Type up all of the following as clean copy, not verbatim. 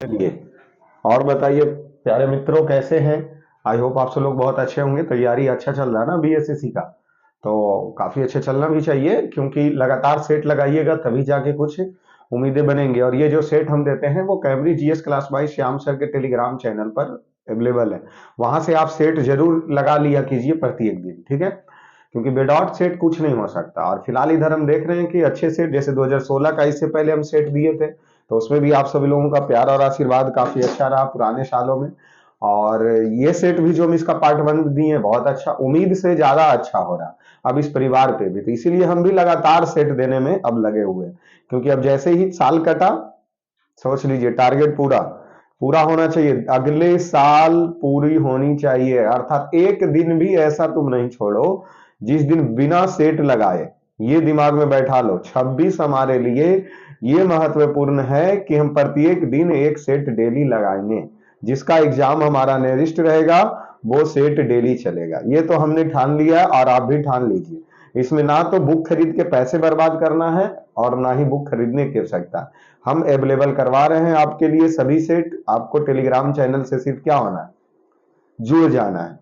चलिए, और बताइए प्यारे मित्रों, कैसे हैं। आई होप आप सब लोग बहुत अच्छे होंगे। तैयारी अच्छा चल रहा है ना बीएसएससी का? तो काफी अच्छे चलना भी चाहिए, क्योंकि लगातार सेट लगाइएगा तभी जाके कुछ उम्मीदें बनेंगी। और ये जो सेट हम देते हैं वो Cambridge GS class by Shyam sir के टेलीग्राम चैनल पर अवेलेबल है। वहां से आप सेट जरूर लगा लिया कीजिए प्रत्येक दिन, ठीक है। क्योंकि विदाउट सेट कुछ नहीं हो सकता। और फिलहाल इधर हम देख रहे हैं कि अच्छे सेट, जैसे 2016 का इससे पहले हम सेट दिए थे, तो उसमें भी आप सभी लोगों का प्यार और आशीर्वाद काफी अच्छा रहा पुराने सालों में। और ये सेट भी जो हम इसका पार्ट 1 दिए हैं, बहुत अच्छा, उम्मीद से ज्यादा अच्छा हो रहा अब इस परिवार पे भी। तो इसीलिए हम भी लगातार सेट देने में अब लगे हुए हैं, क्योंकि अब जैसे ही साल कटा, सोच लीजिए टारगेट पूरा पूरा होना चाहिए। अगले साल पूरी होनी चाहिए, अर्थात एक दिन भी ऐसा तुम नहीं छोड़ो जिस दिन बिना सेट लगाए। ये दिमाग में बैठा लो, 26 हमारे लिए ये महत्वपूर्ण है कि हम प्रत्येक दिन एक सेट डेली लगाएंगे। जिसका एग्जाम हमारा नेरिस्ट रहेगा वो सेट डेली चलेगा। ये तो हमने ठान लिया है, और आप भी ठान लीजिए। इसमें ना तो बुक खरीद के पैसे बर्बाद करना है, और ना ही बुक खरीदने की आवश्यकता। हम अवेलेबल करवा रहे हैं आपके लिए सभी सेट। आपको टेलीग्राम चैनल से सिर्फ क्या होना है, जुड़ जाना है।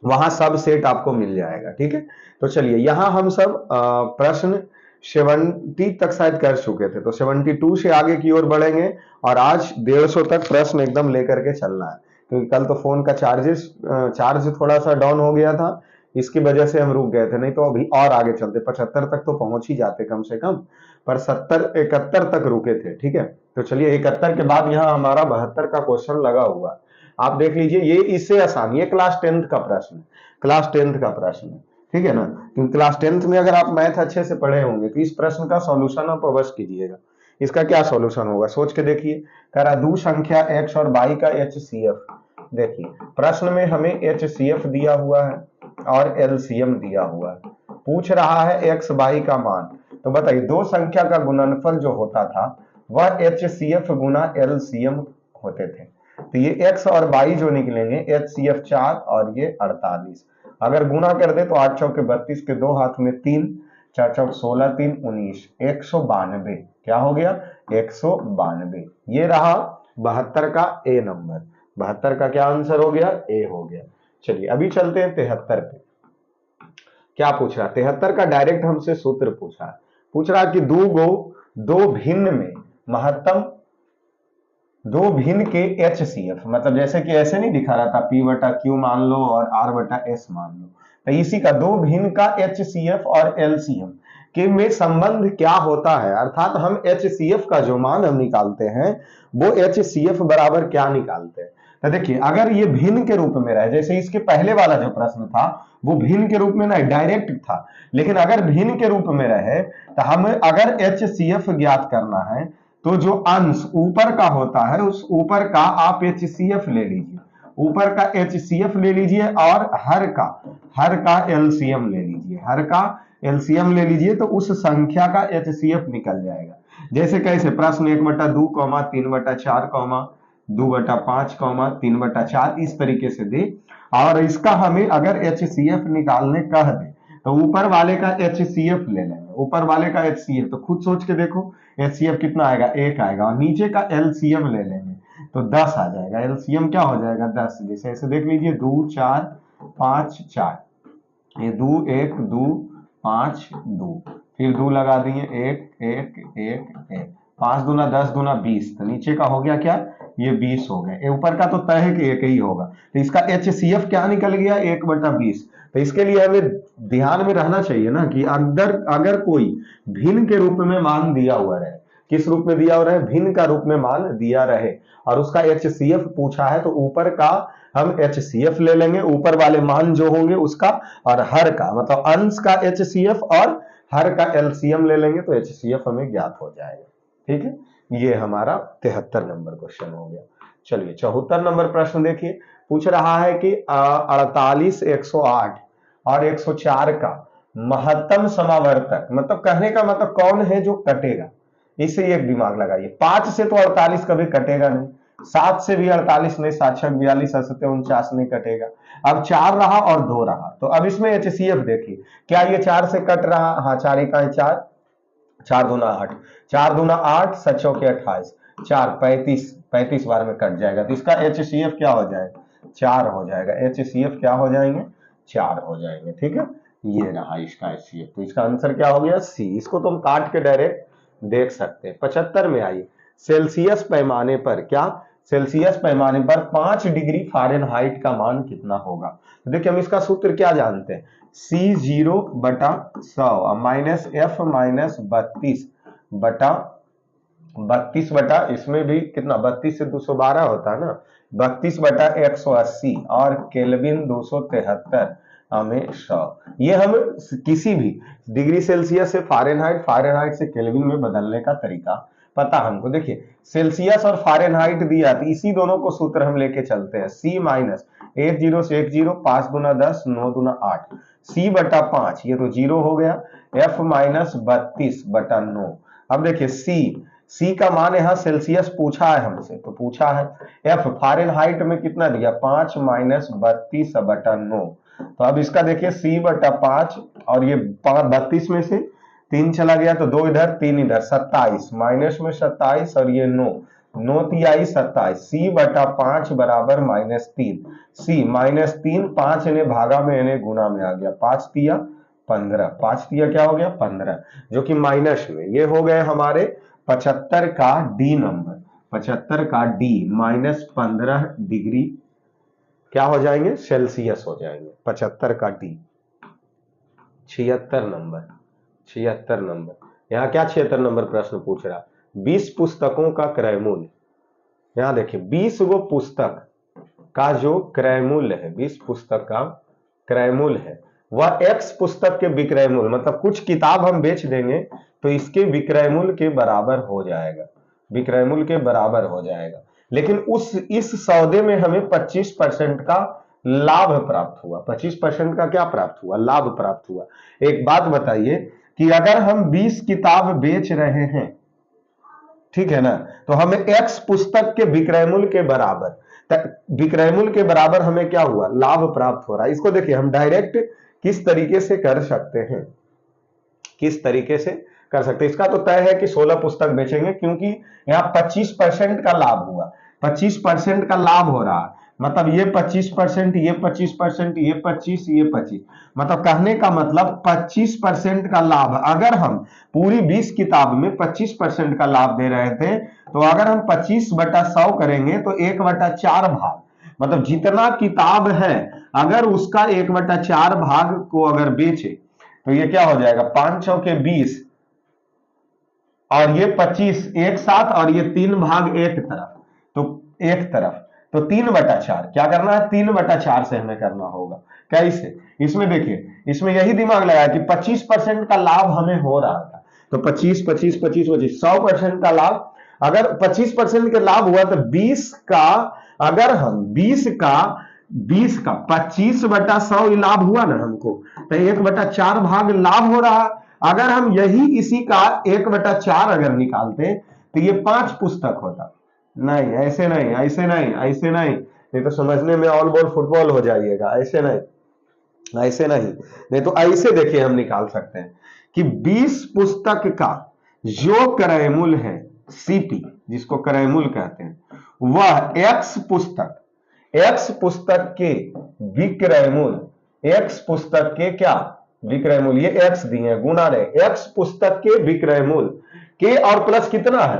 वहां सब सेट आपको मिल जाएगा, ठीक है। तो चलिए, यहां हम सब प्रश्न 70 तक शायद कर चुके थे, तो 72 से आगे की ओर बढ़ेंगे। और आज 150 तक प्रश्न एकदम लेकर के चलना है, क्योंकि कल तो फोन का चार्ज थोड़ा सा डाउन हो गया था, इसकी वजह से हम रुक गए थे। नहीं तो अभी और आगे चलते, 75 तक तो पहुंच ही जाते कम से कम। पर 70 71 तक रुके थे, ठीक है। तो चलिए, 71 के बाद यहाँ हमारा 72 का क्वेश्चन लगा हुआ है। आप देख लीजिए, ये इससे आसान, ये क्लास 10th का प्रश्न है। क्लास 10th का प्रश्न है, ठीक है ना। क्योंकि क्लास 10th में अगर आप मैथ अच्छे से पढ़े होंगे तो इस प्रश्न का सॉल्यूशन आप अवश्य कीजिएगा। इसका क्या सॉल्यूशन होगा, सोच के देखिए। कह रहा दो संख्या x और y का एचसीएफ। देखिए, प्रश्न में हमें एचसीएफ दिया हुआ है और एलसीएम दिया हुआ है। पूछ रहा है एक्स वाई का मान। तो बताइए, दो संख्या का गुणनफल जो होता था वह एचसीएफ गुना एलसीएम होते थे। तो ये x और y जो निकलेंगे, एचसीएफ 4 और ये 48। अगर गुना कर दे तो 8 चौके 32 के दो हाथ में 3, 4 चौक 16, 3 19, 192। क्या हो गया, 192। ये रहा 72 का ए नंबर। 72 का क्या आंसर हो गया, ए हो गया। चलिए, अभी चलते हैं 73 पे। क्या पूछ रहा है 73 का, डायरेक्ट हमसे सूत्र पूछा है। पूछ रहा है कि दो भिन्न में महत्तम, दो भिन्न के एचसीएफ, मतलब जैसे कि ऐसे नहीं दिखा रहा था, पी बटा क्यू मान लो और आर बटा एस मान लो। तो इसी का दो भिन्न का एचसीएफ और एलसीएम के में संबंध क्या होता है, अर्थात हम एचसीएफ का जो मान हम निकालते हैं वो एचसीएफ बराबर क्या निकालते हैं। तो देखिए, अगर ये भिन्न के रूप में रहे, जैसे इसके पहले वाला जो प्रश्न था वो भिन्न के रूप में नहीं, डायरेक्ट था। लेकिन अगर भिन्न के रूप में रहे तो हमें अगर एचसीएफ ज्ञात करना है, तो जो अंश ऊपर का होता है उस ऊपर का आप एचसीएफ ले लीजिए, ऊपर का एचसीएफ ले लीजिए, और हर का एलसीएम ले लीजिए, हर का एलसीएम ले लीजिए, तो उस संख्या का एचसीएफ निकल जाएगा। जैसे कैसे, प्रश्न 1/2, 3/4, 2/5, 3/4, इस तरीके से दे। और इसका हमें अगर एचसीएफ निकालने कह दे तो ऊपर वाले का एचसीएफ ले लेंगे, ऊपर वाले का एचसीएफ। तो खुद सोच के देखो, एचसीएफ कितना आएगा, 1 आएगा, और नीचे का एलसीएम ले लेंगे तो 10 आ जाएगा। एलसीएम क्या हो जाएगा, 10। जैसे ऐसे देख लीजिए, 2 4 5 4, ये 2 1 2 5 2, फिर 2 लगा दिए, 1 1 1 1, 5 दूना 10 दूना 20। तो नीचे का हो गया क्या, ये 20 हो गया। ऊपर का तो तय है कि 1 ही होगा। तो इसका एचसीएफ क्या निकल गया, 1/20। तो इसके लिए हमें ध्यान में रहना चाहिए ना कि अगर कोई भिन्न के रूप में मान दिया हुआ रहे, किस रूप में दिया हुआ रहे, भिन्न का रूप में मान दिया रहे, और उसका एचसीएफ पूछा है, तो ऊपर का हम एचसीएफ ले लेंगे, ऊपर वाले मान जो होंगे उसका, और हर का मतलब अंश का एचसीएफ और हर का एलसीएम ले लेंगे, तो एचसीएफ हमें ज्ञात हो जाएगा, ठीक है। ये हमारा 73 नंबर क्वेश्चन हो गया। चलिए, 74 नंबर प्रश्न देखिए। पूछ रहा है कि 48, 108 और 104 का महत्तम समावर्तक, मतलब कहने का मतलब कौन है जो कटेगा। इसे एक दिमाग लगाइए। 5 से तो 48 कभी कटेगा नहीं, 7 से भी 48 नहीं, 7 6 42, 7 49 नहीं कटेगा। अब 4 रहा और 2 रहा, तो अब इसमें एचसीएफ देखिए, क्या ये 4 से कट रहा, हाँ 4 इकाई 4, 4 दूना 8, 4 दूना 8, 7 चौके 28, 4 35 35 बार में कट जाएगा, तो इसका HCF क्या हो जाएगा 4 हो जाएगा। HCF क्या हो जाएंगे 4 हो जाएंगे। ठीक है, ये रहा इसका HCF। तो इसका आंसर क्या हो गया सी। इसको तुम काट के डायरेक्ट देख सकते हैं। 75 में आइए, सेल्सियस पैमाने पर क्या, सेल्सियस पैमाने पर 5 डिग्री फ़ारेनहाइट का मान कितना होगा। तो देखिए हम इसका सूत्र क्या जानते हैं, C0 बटा 100 माइनस F माइनस 32 बटा 32 बटा इसमें भी कितना 32 से 212 होता है ना, 32 बटा 180 और केल्विन 273 में 100। ये हम किसी भी डिग्री सेल्सियस से फ़ारेनहाइट, फ़ारेनहाइट से केल्विन में बदलने का तरीका पता हमको। देखिए सेल्सियस और फ़ारेनहाइट दिया, तो इसी दोनों को सूत्र हम लेके चलते हैं। C माइनस 10 से 10 5 गुना 10 9 गुना 8 C बटा 5, ये तो 0 हो गया। F माइनस 32 बटा 9। अब देखिए C का मान यहाँ सेल्सियस पूछा है हमसे, तो पूछा है। F फ़ारेनहाइट में कितना दिया 5 माइनस 32 बटा 9। तो अब इसका देखिए C बटा 5 और ये 32 में से 3 चला गया तो 2 इधर 3 इधर 27 माइनस में 27 और ये 9 9 तिहाई 27 C बटा 5 बराबर -3। C -3 5 ने भागा में यानी गुना में आ गया, 5 तिया 15, 5 तिया क्या हो गया 15, जो कि माइनस में। ये हो गए हमारे 75 का डी नंबर, 75 का डी -15 डिग्री क्या हो जाएंगे सेल्सियस हो जाएंगे। 75 का डी 76 नंबर, 76 नंबर। यहाँ क्या 76 नंबर प्रश्न पूछ रहा, 20 पुस्तकों का क्रय मूल्य। यहाँ देखिए 20 गो पुस्तक का जो क्रय मूल्य है, 20 पुस्तक का क्रय मूल्य है वह X पुस्तक के विक्रय मूल्य, मतलब कुछ किताब हम बेच देंगे तो इसके विक्रय मूल्य के बराबर हो जाएगा, विक्रय मूल्य के बराबर हो जाएगा। लेकिन इस सौदे में हमें 25% का लाभ प्राप्त हुआ। 25% का क्या प्राप्त हुआ, लाभ प्राप्त हुआ। एक बात बताइए कि अगर हम 20 किताब बेच रहे हैं, ठीक है ना, तो हमें X पुस्तक के विक्रय मूल्य के बराबर, विक्रय मूल्य के बराबर हमें क्या हुआ, लाभ प्राप्त हो रहा है। इसको देखिए हम डायरेक्ट किस तरीके से कर सकते हैं, किस तरीके से कर सकते हैं। इसका तो तय है कि 16 पुस्तक बेचेंगे, क्योंकि यहाँ 25% का लाभ हुआ, 25% का लाभ हो रहा है, मतलब ये 25%, ये 25%, ये 25, ये 25, मतलब कहने का मतलब 25% का लाभ। अगर हम पूरी 20 किताब में 25% का लाभ दे रहे थे, तो अगर हम 25/100 करेंगे तो 1/4 भाग, मतलब जितना किताब है अगर उसका 1/4 भाग को अगर बेचे तो ये क्या हो जाएगा 5 चौके 20 और ये 25 एक साथ, और ये 3 भाग एक तरफ, तो एक तरफ, तो 3/4 क्या करना है, 3/4 से हमें करना होगा। कैसे, इसमें देखिए, इसमें यही दिमाग लगाया कि 25% का लाभ हमें हो रहा था, तो 25 25 25 25 100% का लाभ। अगर 25% का लाभ हुआ तो 20 का, अगर हम 20 का 25/100 लाभ हुआ ना हमको, तो 1/4 भाग लाभ हो रहा। अगर हम यही इसी का 1/4 अगर निकालते तो ये 5 पुस्तक होता। नहीं ऐसे नहीं, ऐसे नहीं, ऐसे नहीं, नहीं तो समझने में ऑल बॉल फुटबॉल हो जाइएगा। ऐसे नहीं, ऐसे नहीं, नहीं तो ऐसे देखिए हम निकाल सकते हैं कि 20 पुस्तक का जो क्रय मूल्य है CP, जिसको क्रय मूल्य कहते हैं, वह X पुस्तक के विक्रय मूल्य, X पुस्तक के क्या विक्रय मूल्य, ये X दिए गुना रहे, X पुस्तक के विक्रय मूल्य के और प्लस कितना है,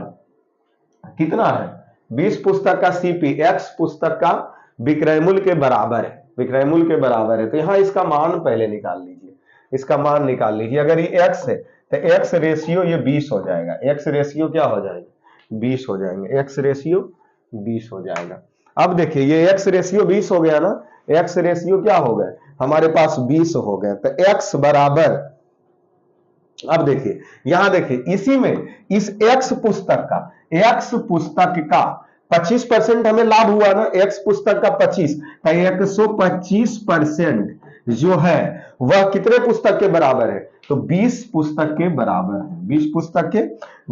कितना है 20 पुस्तक का CP X पुस्तक का विक्रय मूल्य के बराबर है, विक्रय मूल्य के बराबर है। तो यहां इसका मान पहले निकाल लीजिए, इसका मान निकाल लीजिए। अगर ये X है तो X रेशियो ये 20 हो जाएगा, X रेशियो क्या हो जाएगा 20 हो जाएंगे, X रेशियो 20 हो जाएगा। अब देखिए ये X रेशियो 20 हो गया ना, X रेशियो क्या हो गए हमारे पास 20 हो गए, तो X बराबर, अब देखिए यहां देखिए इसी में इस X पुस्तक का, X पुस्तक का 25% हमें लाभ हुआ ना, X पुस्तक का 25, तो 125% जो है वह कितने पुस्तक के बराबर है, तो 20 पुस्तक के बराबर है, 20 पुस्तक के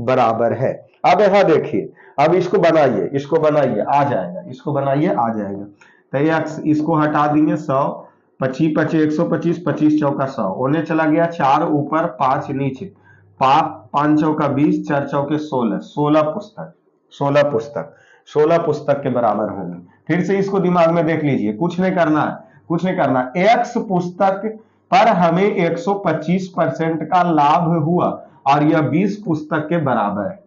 बराबर है। अब यहां देखिए, अब इसको बनाइए, इसको बनाइए आ जाएगा, इसको बनाइए आ जाएगा। तो X इसको हटा देंगे 100, 25 25 125, 25 चौका 100 होने चला गया, 4 ऊपर 5 नीचे, 5 चौका 20, 4 चौके 16, 16 पुस्तक, 16 पुस्तक, 16 पुस्तक के बराबर होंगे। फिर से इसको दिमाग में देख लीजिए, कुछ नहीं करना है, कुछ नहीं करना। x पुस्तक पर हमें 125% का लाभ हुआ और यह 20 पुस्तक के बराबर है।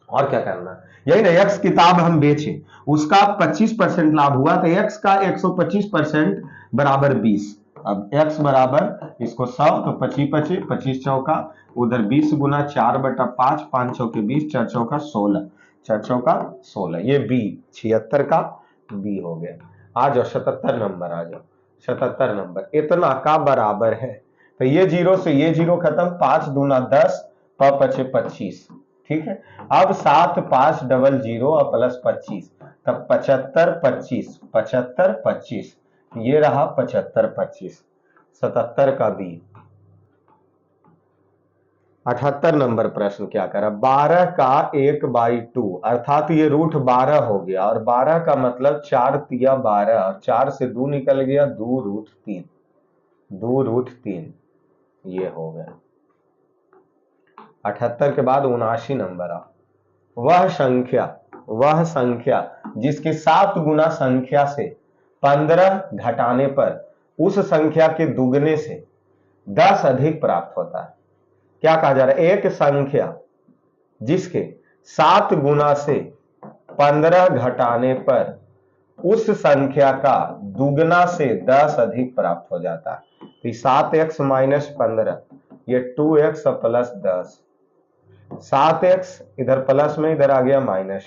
और क्या करना है, यही ना, x किताब हम बेचे, उसका 25% लाभ हुआ, तो x का 125% बराबर 20। अब x बराबर इसको 100, तो 25 25 25 चौका, उधर 20 गुना 4/5, 5 चौके 20, 4 चौका 16, 4 चौका 16, ये b 76 का b हो गया। आ जाओ 77 नंबर, आ जाओ 77 नंबर, इतना का बराबर है। तो ये जीरो से ये जीरो खत्म, 5 दूना 10, 5 25, ठीक है। अब 7 5 डबल 0 और प्लस 25, तब 75 25, 75 25, ये रहा 75 25, 77 का बी। 78 नंबर प्रश्न क्या करा, 12 का 1/2, अर्थात ये रूट 12 हो गया, और 12 का मतलब 4 तिया 12, और 4 से 2 निकल गया, 2√3, 2√3, ये हो गया। 78 के बाद 79 नंबर आ, वह संख्या जिसके 7 गुना संख्या से 15 घटाने पर उस संख्या के दुगने से 10 अधिक प्राप्त होता है। क्या कहा जा रहा है, एक संख्या जिसके 7 गुना से 15 घटाने पर उस संख्या का दुगना से 10 अधिक प्राप्त हो जाता है। तो 7x माइनस 15, ये 2x प्लस 10, 7x इधर प्लस में, इधर आ गया माइनस,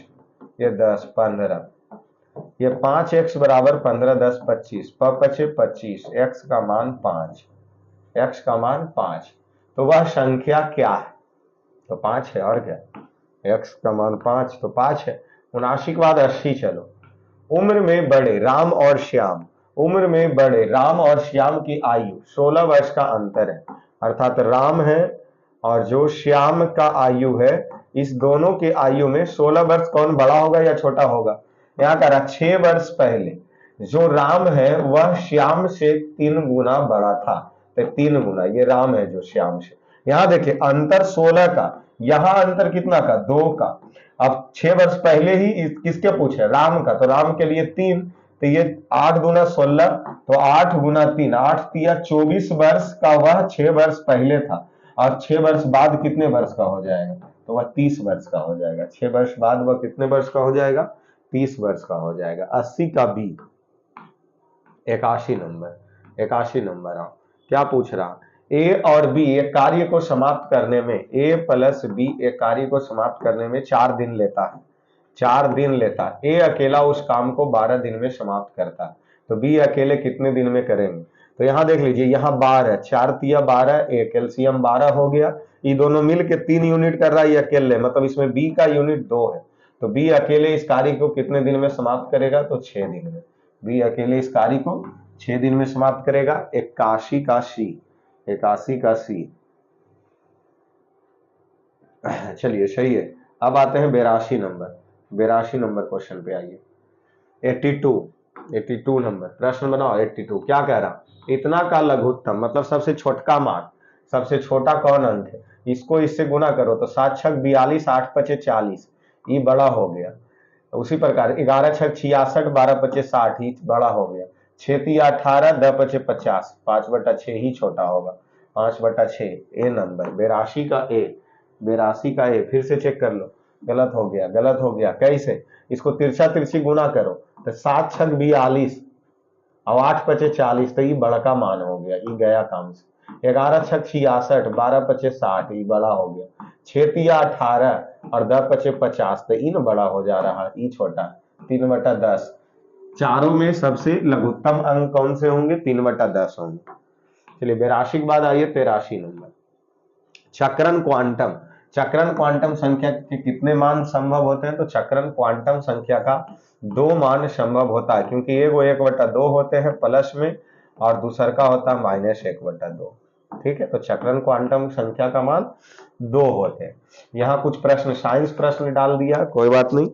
ये 10 15, ये 5x बराबर 15 10 25, 25, x का मान 5, x का मान 5। तो वह संख्या क्या है, तो 5 है, और क्या, x का मान 5, तो 5 है। 79 के बाद 80, चलो। उम्र में बड़े राम और श्याम, उम्र में बड़े राम और श्याम की आयु 16 वर्ष का अंतर है, अर्थात राम है और जो श्याम का आयु है, इस दोनों के आयु में 16 वर्ष कौन बड़ा होगा या छोटा होगा। यहाँ कह रहा 6 वर्ष पहले जो राम है वह श्याम से 3 गुना बड़ा था, तो 3 गुना, ये राम है जो श्याम से। यहाँ देखिए अंतर 16 का, यहाँ अंतर कितना का, 2 का। अब 6 वर्ष पहले ही किसके पूछे, राम का, तो राम के लिए 3, तो ये 8 गुना 16, तो 8 गुना 3, 8 तिया 24 वर्ष का वह 6 वर्ष पहले था, और 6 वर्ष बाद कितने वर्ष का हो जाएगा, तो वह 30 वर्ष का हो जाएगा। 6 वर्ष बाद वह कितने वर्ष का हो जाएगा, 30 वर्ष का हो जाएगा। 80 का बी। 81 नंबर, 81 नंबर आओ, क्या पूछ रहा, ए और बी एक कार्य को समाप्त करने में, ए प्लस बी एक कार्य को समाप्त करने में 4 दिन लेता है, 4 दिन लेता है। ए अकेला उस काम को 12 दिन में समाप्त करता है, तो बी अकेले कितने दिन में करेंगे। तो यहां देख लीजिए, यहाँ 12, 4 तिया 12, एक एलसीएम 12 हो गया, ये दोनों मिलके 3 यूनिट कर रहा है, ये अकेले, मतलब इसमें बी का यूनिट 2 है, तो बी अकेले इस कार्य को कितने दिन में समाप्त करेगा, तो 6 दिन में। बी अकेले इस कार्य को 6 दिन में समाप्त करेगा। 81 का सी, 81 का सी, चलिए सही है। अब आते हैं 82 नंबर, 82 नंबर क्वेश्चन पे आइए। 82 नंबर प्रश्न बनाओ। 82 क्या कह रहा, इतना का लघुत्तम मतलब सबसे छोटका मान, सबसे छोटा कौन अंक है, इसको इससे गुना करो, तो 7 छक 42, 8 पचे 40, ये बड़ा हो गया। उसी प्रकार 11 छक 66, 12 पचे 60, ही बड़ा हो गया। 6 तिया 18, 10 पचे 50, 5/6 ही छोटा होगा, 5/6। ए नंबर 82 का ए, 82 का ए, फिर से चेक कर लो, गलत हो गया, गलत हो गया। कैसे, इसको तिरछा तिरछी गुना करो, तो 7 छक 42 और 8 पचे 40, तो ये बड़का मान हो गया, ये गया काम से। 11 छक 66, 12 पचे 60, ये बड़ा हो गया। 6 तिया 18 और 10 पचे 50, तो इन बड़ा हो जा रहा है, ये छोटा, 3/10। चारों में सबसे लघुत्तम अंक कौन से होंगे, 3/10 होंगे। चलिए 82 के बाद आइए 83 नंबर। चक्रण क्वांटम, चक्रण क्वांटम संख्या के कितने मान संभव होते हैं, तो चक्रण क्वांटम संख्या का 2 मान संभव होता है, क्योंकि एगो 1/2 होते हैं प्लस में, और दूसर का होता है -1/2। ठीक है, तो चक्रण क्वांटम संख्या का मान 2 होते हैं। यहाँ कुछ प्रश्न साइंस प्रश्न डाल दिया, कोई बात नहीं,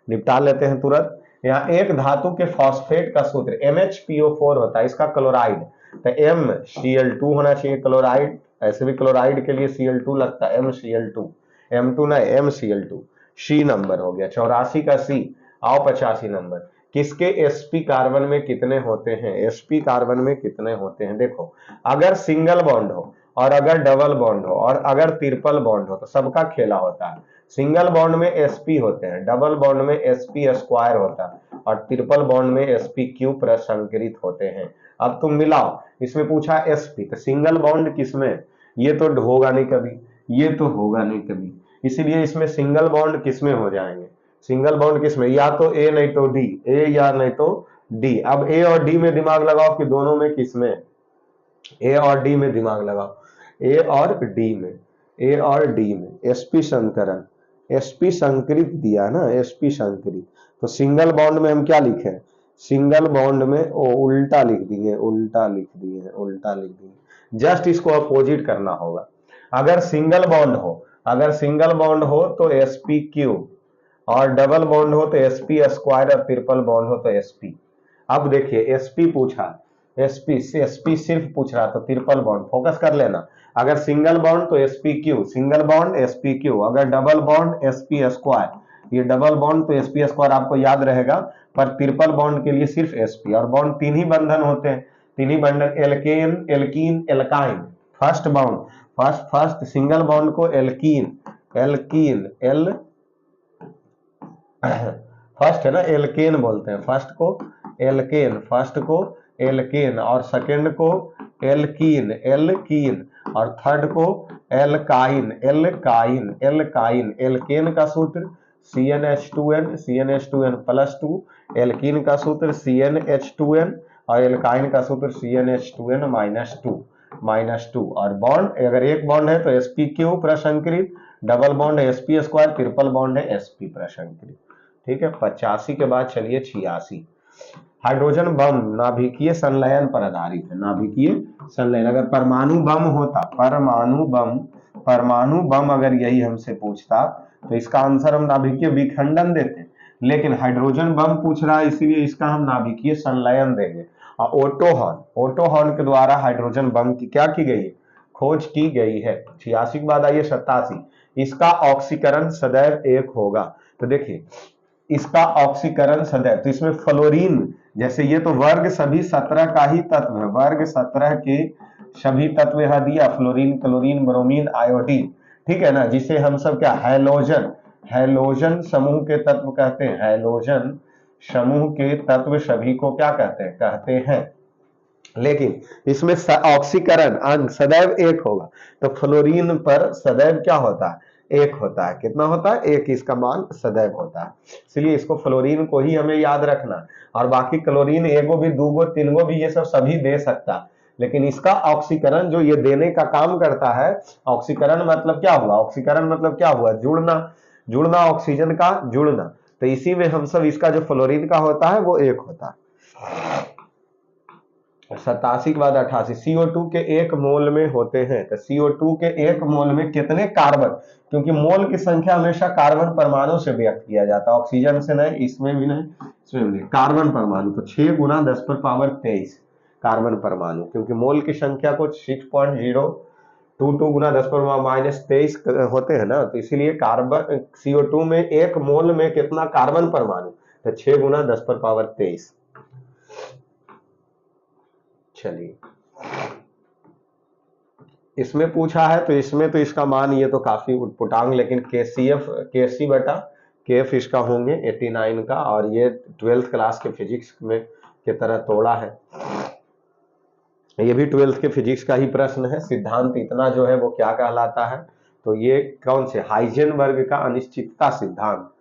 निपटा लेते हैं तुरंत। यहाँ एक धातु के फॉस्फेट का सूत्र MHPO4 होता है, इसका क्लोराइड, तो MCl2 होना चाहिए क्लोराइड, ऐसे भी क्लोराइड के लिए Cl2 लगता है, MCl2, M2 नहीं MCl2। सी नंबर हो गया, 84 का सी। आओ 85 नंबर, किसके sp कार्बन में कितने होते हैं, sp कार्बन में कितने होते हैं। देखो अगर सिंगल बॉन्ड हो और अगर डबल बॉन्ड हो और अगर ट्रिपल बॉन्ड हो तो सबका खेला होता है। सिंगल बॉन्ड में sp होते हैं, डबल बॉन्ड में sp स्क्वायर होता है और ट्रिपल बॉन्ड में sp क्यूब प्रसंकरित होते हैं। अब तुम मिलाओ, इसमें पूछा sp, तो सिंगल बॉन्ड किसमें, ये तो होगा नहीं कभी, ये तो होगा नहीं कभी, इसीलिए इसमें सिंगल बॉन्ड किसमें हो जाएंगे, सिंगल बॉन्ड किसमें, या तो ए नहीं तो डी, ए या नहीं तो डी। अब ए और डी में दिमाग लगाओ कि दोनों में किसमें, ए और डी में दिमाग लगाओ, ए और डी में, ए और डी में sp संकरण, sp संकरित दिया ना, sp संकरित, तो सिंगल बॉन्ड में हम क्या लिखे, सिंगल बॉन्ड में उल्टा लिख दिए, उल्टा लिख दिए, उल्टा लिख दिए। जस्ट इसको अपोजिट करना होगा। अगर सिंगल बॉन्ड हो, अगर सिंगल बॉन्ड हो तो sp क्यूब, और डबल बॉन्ड हो तो sp स्क्वायर, और ट्रिपल बॉन्ड हो तो sp। अब देखिए sp पूछा, sp सिर्फ पूछ रहा तो ट्रिपल बॉन्ड फोकस कर लेना। अगर सिंगल बॉन्ड तो sp Q, single bond sp Q, अगर डबल बॉन्ड sp स्क्वायर, ये डबल बॉन्ड तो sp स्क्वायर आपको याद रहेगा, पर ट्रिपल बॉन्ड के लिए सिर्फ sp। और बॉन्ड तीन ही बंधन होते हैं, तीन ही बंधन, alkane, alkene, alkyne. First bond, first single bond को एल्कीन, एल्कीन एल फर्स्ट है ना, एल्केन बोलते हैं, फर्स्ट को एल्केन, फर्स्ट को एल्केन, और सेकंड को एल्कीन, एल्कीन, और थर्ड को एल्काइन, एल्काइन, एल्काइन। एल्केन का सूत्र CnH2n, CnH2n प्लस 2, एल्कीन का सूत्र CnH2n, और एल्काइन का सूत्र CnH2n माइनस 2, माइनस 2। और बॉन्ड अगर एक बॉन्ड है तो sp क्यू प्रसंकरित, डबल बॉन्ड है sp स्क्वायर, ट्रिपल बॉन्ड है sp प्रसंकरित। ठीक है, 85 के बाद चलिए 86। हाइड्रोजन बम नाभिकीय संलयन पर आधारित है, नाभिकीय संलयन। अगर परमाणु बम होता, परमाणु बम, परमाणु बम अगर यही हमसे पूछता तो इसका आंसर हम नाभिकीय विखंडन देते, लेकिन हाइड्रोजन बम पूछ रहा है इसीलिए इसका हम नाभिकीय संलयन देंगे। और ओटो हॉर्न, ओटो हॉर्न के द्वारा हाइड्रोजन बम की क्या की गई है, खोज की गई है। 86 के बाद आइए 87, इसका ऑक्सीकरण सदैव एक होगा। तो देखिए इसका ऑक्सीकरण सदैव, तो इसमें फ्लोरीन, जैसे ये तो वर्ग सभी 17 का ही तत्व है, वर्ग 17 के सभी तत्व यहां दिया, फ्लोरीन, क्लोरीन, ब्रोमीन, आयोडीन, ठीक है ना, जिसे हम सब क्या हैलोजन, हैलोजन समूह के तत्व कहते हैं, हैलोजन समूह के तत्व सभी को क्या कहते हैं, कहते हैं। लेकिन इसमें ऑक्सीकरण अंक सदैव एक होगा, तो फ्लोरीन पर सदैव क्या होता है, एक होता है। कितना होता है, एक, इसका मान सदैव होता है, इसलिए इसको फ्लोरीन को ही हमें याद रखना। और बाकी क्लोरीन एगो भी, दूगो, तीनगो भी, ये सब सभी दे सकता है, लेकिन इसका ऑक्सीकरण जो ये देने का काम करता है, ऑक्सीकरण मतलब क्या हुआ, ऑक्सीकरण मतलब क्या हुआ, जुड़ना, जुड़ना, ऑक्सीजन का जुड़ना, तो इसी में हम सब, इसका जो फ्लोरीन का होता है वो एक होता है। 87 के बाद 88, CO2 के एक मोल में होते हैं, तो CO2 के एक मोल में कितने कार्बन, क्योंकि मोल की संख्या हमेशा कार्बन परमाणु से व्यक्त किया जाता है, ऑक्सीजन से नहीं, इसमें भी नहीं, इसमें भी नहीं, कार्बन परमाणु, तो 6 गुना 10 पर पावर 23 कार्बन परमाणु, क्योंकि मोल की संख्या को 6.022 गुना 10 पर माइनस 23 होते हैं ना, तो इसीलिए कार्बन CO2 में एक मोल में कितना कार्बन परमाणु, तो 6 गुना 10 पर पावर 23। चलिए इसमें पूछा है तो इसमें तो इसका मान ये तो काफी उटपुटांग, लेकिन KCF, KC बटा KF इसका होंगे 89 का, और ये 12th क्लास के फिजिक्स में की तरह तोड़ा है, ये भी 12th के फिजिक्स का ही प्रश्न है। सिद्धांत इतना जो है वो क्या कहलाता है, तो ये कौन से, हाइजेनबर्ग का अनिश्चितता सिद्धांत,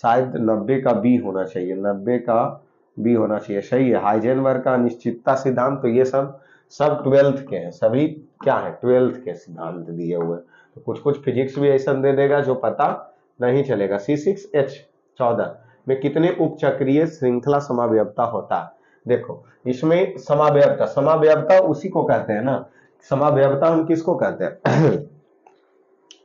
शायद 90 का बी होना चाहिए, 90 का बी होना चाहिए, सही है, हाइजेनबर्ग का अनिश्चितता सिद्धांत। तो ये सब 12th के हैं, सभी क्या है, 12th के सिद्धांत दिए हुए। तो कुछ कुछ फिजिक्स भी ऐसा दे देगा जो पता नहीं चलेगा। C6H14 में कितने उपचक्रीय श्रृंखला समावयवता होता है। देखो इसमें समावयवता, समावयवता उसी को कहते हैं ना, समावयवता हम किसको कहते हैं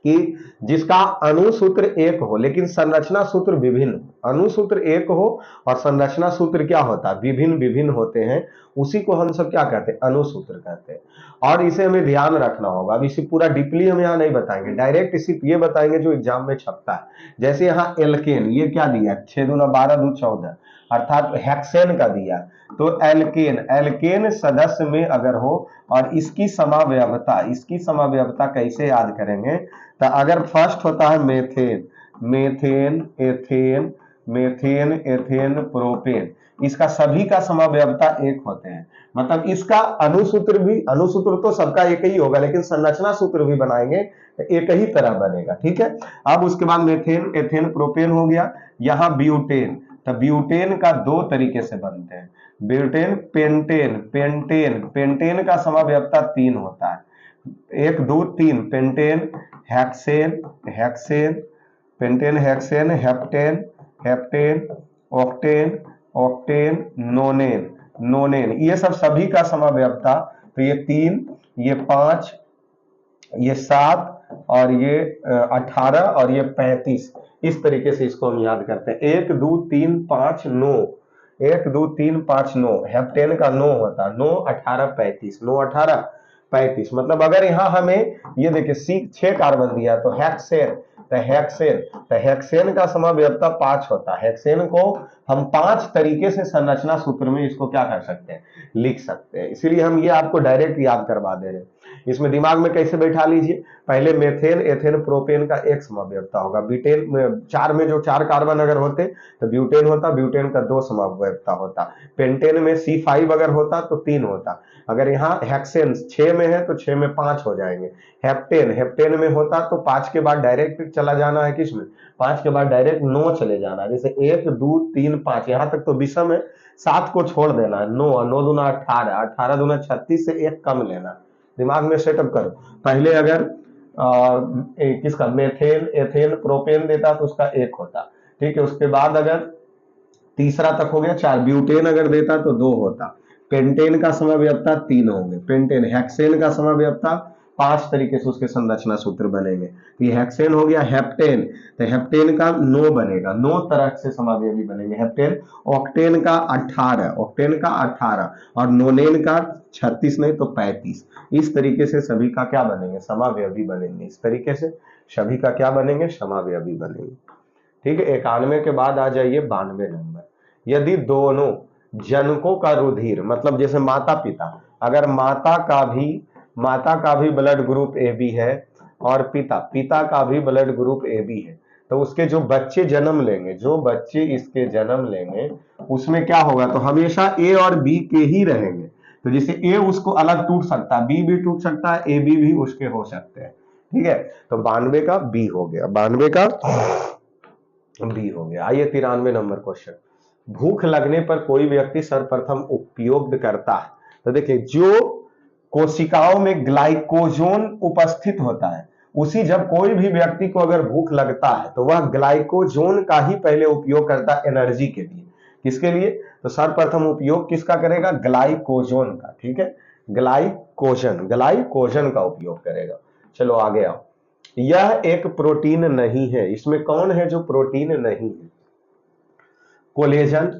कि जिसका अणुसूत्र एक हो लेकिन संरचना सूत्र विभिन्न हो। अणुसूत्र एक हो और संरचना सूत्र क्या होता है, विभिन्न विभिन्न होते हैं, उसी को हम सब क्या कहते हैं, अणुसूत्र कहते हैं। और इसे हमें ध्यान रखना होगा। अब इसे पूरा डीपली हम यहाँ नहीं बताएंगे, डायरेक्ट सिर्फ ये बताएंगे जो एग्जाम में छपता है। जैसे यहाँ एल्केन, ये क्या दिया, 6 दूना 12 2 14, अर्थात हेक्सेन का दिया। तो एल्केन, एल्केन सदस्य में अगर हो और इसकी समावयवता, इसकी समावयवता कैसे याद करेंगे, तो अगर फर्स्ट होता है methane, methane ethane, methane ethane propane, इसका सभी का समावयवता एक होते हैं। मतलब इसका अणुसूत्र भी, अणुसूत्र तो सबका एक ही होगा लेकिन संरचना सूत्र भी बनाएंगे तो एक ही तरह बनेगा, ठीक है। अब उसके बाद मेथेन एथेन प्रोपेन हो गया। यहाँ ब्यूटेन, तो ब्यूटेन का दो तरीके से बनते हैं, ब्यूटेन पेंटेन, पेंटेन, पेंटेन का समावयवता 3 होता है, 1 2 3, pentane hexane, hexane, pentane hexane, heptane, heptane, octane, octane, नोनेन, नोनेन, ये सब सभी का समावयवता, तो ये 3, ये 5, ये 7 और ये 18 और ये 35, इस तरीके से इसको हम याद करते हैं। 1 2 3 5 9, 1 2 3 5 9, हेप्टेन का 9 होता है, 9 18 35, 9 18 35। मतलब अगर यहाँ हमें ये देखिए सी 6 कार्बन दिया तो हेक्सेन, तो हेक्सेन, तो हेक्सेन का समावयवता 5 होता है। हेक्सेन को हम 5 तरीके से संरचना सूत्र में इसको क्या कर सकते हैं, लिख सकते हैं। इसीलिए हम ये आपको डायरेक्ट याद करवा दे रहे हैं। इसमें दिमाग में कैसे बैठा लीजिए, पहले मेथेन एथेन प्रोपेन का एक समावयवता होगा, ब्यूटेन में 4 में जो 4 कार्बन अगर होते तो ब्यूटेन होता, ब्यूटेन का 2 समावयवता होता, पेंटेन में C5 अगर होता तो 3 होता। अगर यहाँ हेक्सेन 6 में है तो 6 में 5 हो जाएंगे। हेप्टेन, हेप्टेन में होता तो 5 के बाद डायरेक्ट चला जाना है किसमें, 5 के बाद डायरेक्ट 9 चले जाना है। जैसे 1 2 3 5 यहाँ तक तो विषम है, 7 को छोड़ देना है, 9 9 दूना 18, 18 दूना 36 से 1 कम लेना। दिमाग में सेटअप करो। पहले अगर किसका मेथेन एथेन प्रोपेन देता तो उसका 1 होता, ठीक है। उसके बाद अगर तीसरा तक हो गया 4, ब्यूटेन अगर देता तो 2 होता, पेंटेन का समावयवता 3 होंगे, पेंटेन, हेक्सेन का समावयवता 5 तरीके से उसके संरचना सूत्र बनेंगे। तो ये हेक्सेन हो गया। हेप्टेन, तो हेप्टेन का 9 बनेगा, 9 तरह से समावयवी बनेंगे हेप्टेन। ऑक्टेन का 18, ऑक्टेन का 18 और नोनेन का 36 नहीं तो 35। इस तरीके से सभी का क्या बनेंगे, समावयवी बनेंगे। इस तरीके से सभी का क्या बनेंगे, समावयवी बनेंगे, ठीक है। 91 के बाद आ जाइए 92 नंबर। यदि दोनों जनकों का रुधिर, मतलब जैसे माता पिता, अगर माता का भी ब्लड ग्रुप ए बी है और पिता का भी ब्लड ग्रुप ए बी है, तो उसके जो बच्चे जन्म लेंगे, जो बच्चे इसके जन्म लेंगे उसमें क्या होगा, तो हमेशा ए और बी के ही रहेंगे। तो जैसे ए उसको अलग टूट सकता है, बी भी टूट सकता है, ए बी भी उसके हो सकते हैं, ठीक है। तो 92 का बी हो गया, 92 का बी हो गया। आइए 93 नंबर क्वेश्चन। भूख लगने पर कोई व्यक्ति सर्वप्रथम उपयोग करता है, तो देखिए जो कोशिकाओं में ग्लाइकोजोन उपस्थित होता है, उसी जब कोई भी व्यक्ति को अगर भूख लगता है तो वह ग्लाइकोजोन का ही पहले उपयोग करता है एनर्जी के लिए। किसके लिए, तो सर्वप्रथम उपयोग किसका करेगा, ग्लाइकोजोन का, ठीक है। ग्लाइकोजन, ग्लाइकोजन का उपयोग करेगा। चलो आगे आओ। यह एक प्रोटीन नहीं है, इसमें कौन है जो प्रोटीन नहीं है, कोलेजन,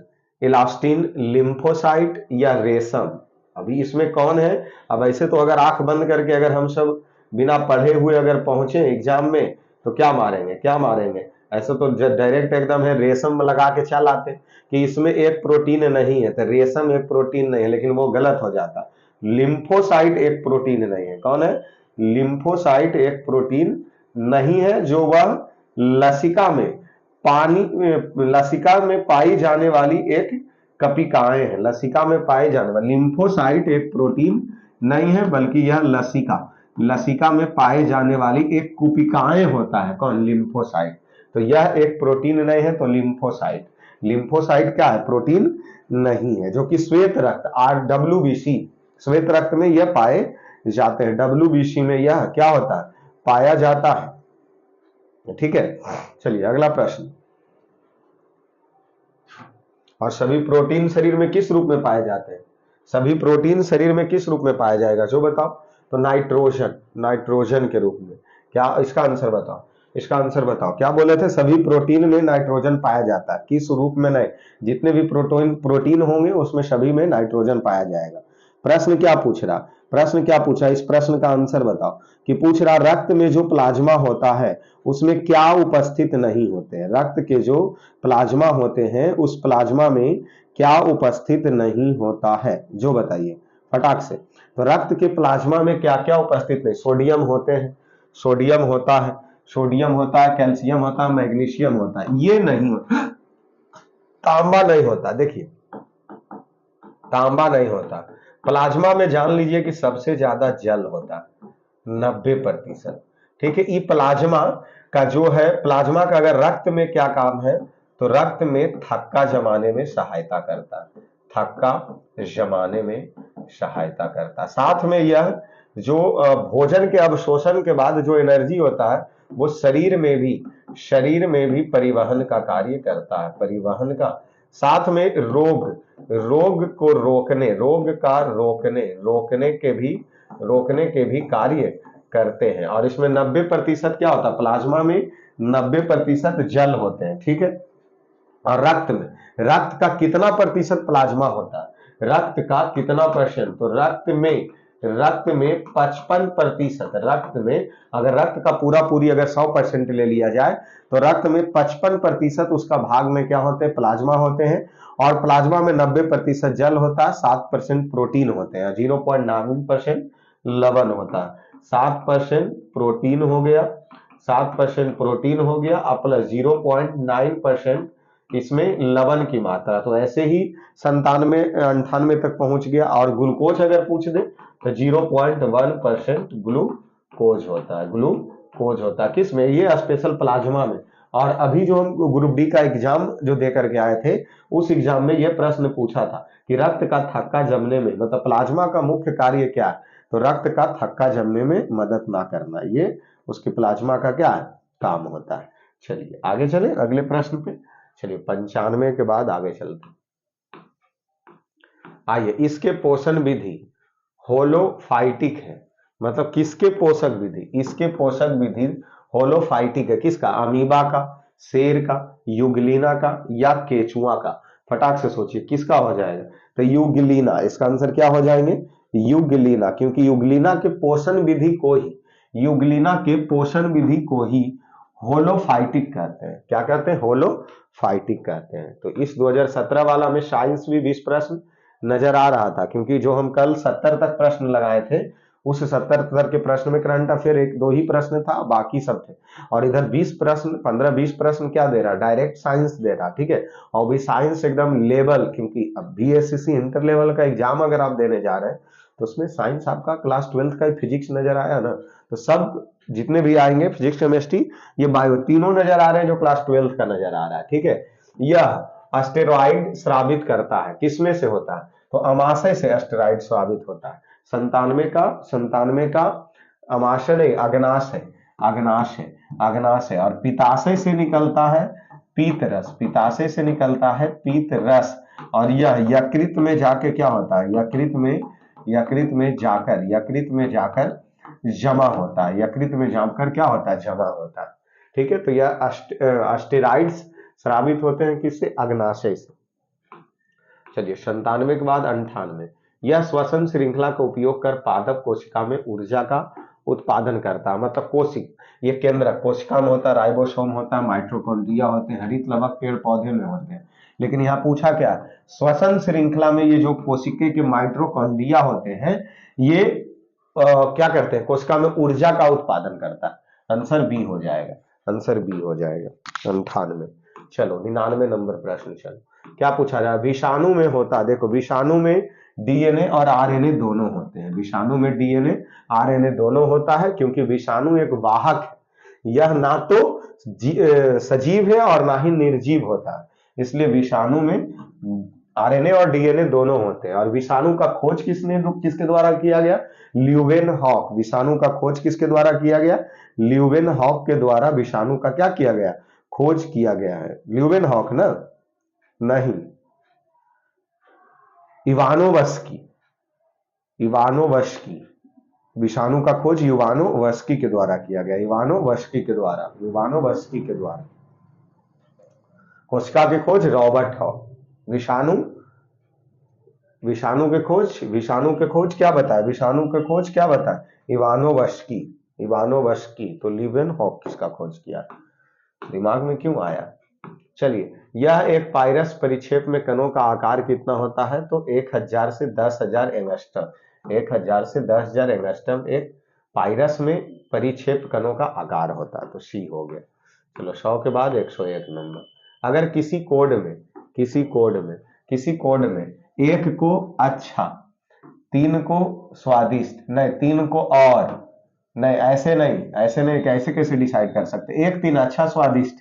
इलास्टिन, लिम्फोसाइट या रेशम। अभी इसमें कौन है, अब ऐसे तो अगर आंख बंद करके अगर हम सब बिना पढ़े हुए अगर पहुंचे एग्जाम में तो क्या मारेंगे, क्या मारेंगे, ऐसे तो डायरेक्ट एकदम है रेशम लगा के चल आते कि इसमें एक प्रोटीन नहीं है, तो रेशम एक प्रोटीन नहीं है, लेकिन वो गलत हो जाता। लिम्फोसाइट एक प्रोटीन नहीं है, कौन है, लिम्फोसाइट एक प्रोटीन नहीं है, जो वह लसिका में लसिका में पाई जाने वाली एक कपिकाएं है, लसिका में पाए जाने वाली। लिम्फोसाइट एक प्रोटीन नहीं है बल्कि यह लसिका में पाए जाने वाली एक कुपिकाएं होता है, कौन, लिम्फोसाइट। तो यह एक प्रोटीन नहीं है, तो लिम्फोसाइट, लिम्फोसाइट क्या है, प्रोटीन नहीं है। जो कि श्वेत रक्त RWBC, श्वेत रक्त में यह पाए जाते हैं, WBC में यह क्या होता है, पाया जाता है, ठीक है। चलिए अगला प्रश्न। और सभी प्रोटीन शरीर में किस रूप में पाए जाते हैं, सभी प्रोटीन शरीर में किस रूप में पाया जाएगा, जो बताओ, तो नाइट्रोजन, नाइट्रोजन के रूप में। क्या इसका आंसर बताओ, इसका आंसर बताओ। क्या बोले थे, सभी प्रोटीन में नाइट्रोजन पाया जाता है, किस रूप में नहीं, जितने भी प्रोटीन प्रोटीन होंगे उसमें सभी में नाइट्रोजन पाया जाएगा। प्रश्न क्या पूछ रहा, प्रश्न क्या पूछा, इस प्रश्न का आंसर बताओ। कि पूछ रहा रक्त में जो प्लाज्मा होता है उसमें क्या उपस्थित नहीं होते हैं, रक्त के जो प्लाज्मा होते हैं उस प्लाज्मा में क्या उपस्थित नहीं होता है, जो बताइए फटाक से। तो रक्त के प्लाज्मा में क्या क्या उपस्थित नहीं, सोडियम होते हैं, सोडियम होता है, सोडियम होता है, कैल्शियम होता है, मैग्नीशियम होता है, ये नहीं होता, तांबा नहीं होता। देखिए तांबा नहीं होता। प्लाज्मा में जान लीजिए कि सबसे ज्यादा जल होता है, 90%। ठीक है, ये प्लाज्मा का जो है, प्लाज्मा का अगर रक्त में क्या काम है, तो रक्त में थक्का जमाने में सहायता करता है, थक्का जमाने में सहायता करता है। साथ में यह जो भोजन के अवशोषण के बाद जो एनर्जी होता है वो शरीर में भी परिवहन का कार्य करता है, परिवहन का। साथ में रोग को रोकने, रोग का रोकने के भी कार्य करते हैं। और इसमें 90% क्या होता है, प्लाज्मा में 90% जल होते हैं। ठीक है, और रक्त का कितना प्रतिशत प्लाज्मा होता है, रक्त का कितना परसेंट, तो रक्त में 55%, रक्त में अगर रक्त का पूरी अगर 100% ले लिया जाए तो रक्त में 55% उसका भाग में क्या होते हैं, प्लाज्मा होते हैं। और प्लाज्मा में 90% जल होता है, 7% प्रोटीन होते हैं, 0.9% लवण होता है। 7% प्रोटीन हो गया, 7% प्रोटीन हो गया और प्लस 0.9% इसमें लवण की मात्रा। तो ऐसे ही 97 98 तक पहुंच गया। और ग्लूकोज अगर पूछ दे तो 0.1% ग्लूकोज होता है, ग्लूकोज होता है किसमें, ये स्पेशल प्लाज्मा में। और अभी जो हम ग्रुप डी का एग्जाम जो दे करके आए थे उस एग्जाम में यह प्रश्न पूछा था कि रक्त का थक्का जमने में, मतलब प्लाज्मा का मुख्य कार्य क्या है, तो रक्त का थक्का जमने में मदद ना करना, ये उसके प्लाज्मा का क्या है, काम होता है। चलिए आगे चले अगले प्रश्न पे। चलिए 95 के बाद आगे चलते हैं। आइए, इसके पोषण विधि होलोफाइटिक है, मतलब किसके पोषक विधि, इसके पोषक विधि होलोफाइटिक है, किसका, अमीबा का, शेर का, युगलीना का या केचुआ का। फटाक से सोचिए किसका हो जाएगा, तो युगलीना, इसका आंसर क्या हो जाएंगे, युगलीना। क्योंकि युगलीना के पोषण विधि को ही, युगलीना के पोषण विधि को ही होलोफाइटिक कहते हैं। क्या कहते हैं, होलोफाइटिक कहते हैं। तो इस 2017 वाला में साइंस भी 20 प्रश्न नजर आ रहा था, क्योंकि जो हम कल 70 तक प्रश्न लगाए थे उस 70 तक के प्रश्न में करंट अफेयर 1 2 ही प्रश्न था, बाकी सब थे। और इधर 20 प्रश्न, 15 20 प्रश्न क्या दे रहा, डायरेक्ट साइंस दे रहा। ठीक है, और भी साइंस एकदम लेवल, क्योंकि अब बीएससी इंटर लेवल का एग्जाम अगर आप देने जा रहे हैं तो उसमें साइंस आपका क्लास 12 का फिजिक्स नजर आया ना, तो सब जितने भी आएंगे फिजिक्स केमिस्ट्री ये बायो तीनों नजर आ रहे हैं जो क्लास 12 का नजर आ रहा है। ठीक है, यह एस्टेरॉइड स्रावित करता है, किसमें से होता है, तो अमाशय से एस्टेरॉइड स्रावित होता है। 97 का अमाशय नहीं, अग्नाशय, अग्नाशय। और पिताशय से निकलता है पीत रस, पिताशय से निकलता है पीत रस। और यह यकृत में जाके क्या होता है, यकृत में जाकर जमा होता है, यकृत में जाकर क्या होता है, जमा होता है। ठीक है, तो यह एस्टेरॉइड्स स्रावित होते हैं किससे, अग्नाशय से। चलिए 97 के बाद 98, यह श्वसन श्रृंखला का उपयोग कर पादप कोशिका में ऊर्जा का उत्पादन करता है। मतलब कोशिक, ये केंद्रक कोशिका में होता है, राइबोसोम होता है, माइटोकॉन्ड्रिया होते हैं, हरित लवक पेड़ पौधे में होते हैं। लेकिन यहाँ पूछा क्या, श्वसन श्रृंखला में ये जो कोशिके के माइटोकॉन्ड्रिया होते हैं ये क्या करते हैं, कोशिका में ऊर्जा का उत्पादन करता है। आंसर बी हो जाएगा, आंसर बी हो जाएगा 98। चलो 99 नंबर प्रश्न। चलो क्या पूछा जाए, विषाणु में होता, देखो विषाणु में डीएनए और आरएनए दोनों होते हैं, विषाणु में डीएनए आरएनए दोनों होता है, क्योंकि विषाणु एक वाहक है, यह ना तो सजीव है और ना ही निर्जीव होता है, इसलिए विषाणु में आरएनए और डीएनए दोनों होते हैं। और विषाणु का खोज किसके द्वारा किया गया, ल्यूवेनहॉक, विषाणु का खोज किसके द्वारा किया गया, ल्यूवेनहॉक के द्वारा विषाणु का क्या किया गया, खोज किया गया है। ल्यूवेनहॉक ना, नहीं, इवानोवस्की, इवानोवस्की, विषाणु का खोज इवानोवस्की के द्वारा किया गया, इवानोवस्की के द्वारा, इवानोवस्की के द्वारा। कोशिका की खोज रॉबर्ट हॉक। विषाणु विषाणु के खोज क्या बताया, विषाणु के खोज क्या बताया, इवानोवस्की, इवानोवस्की। तो लीवेनहॉक किसका खोज किया, दिमाग में क्यों आया। चलिए, यह एक पाइरस परिक्षेप में कणों का आकार कितना होता है, तो 1000 से 10,000 एंगस्ट्रम, 1000 से 10,000 एंगस्ट्रम एक पाइरस में परिक्षेप कणों का आकार होता है। तो सी हो गया। चलो 100 के बाद 101 नंबर। अगर किसी कोड में, किसी कोड में 1 को अच्छा, 3 को स्वादिष्ट, नहीं 3 को और, नहीं ऐसे नहीं, कैसे कैसे डिसाइड कर सकते, 1 3 अच्छा स्वादिष्ट,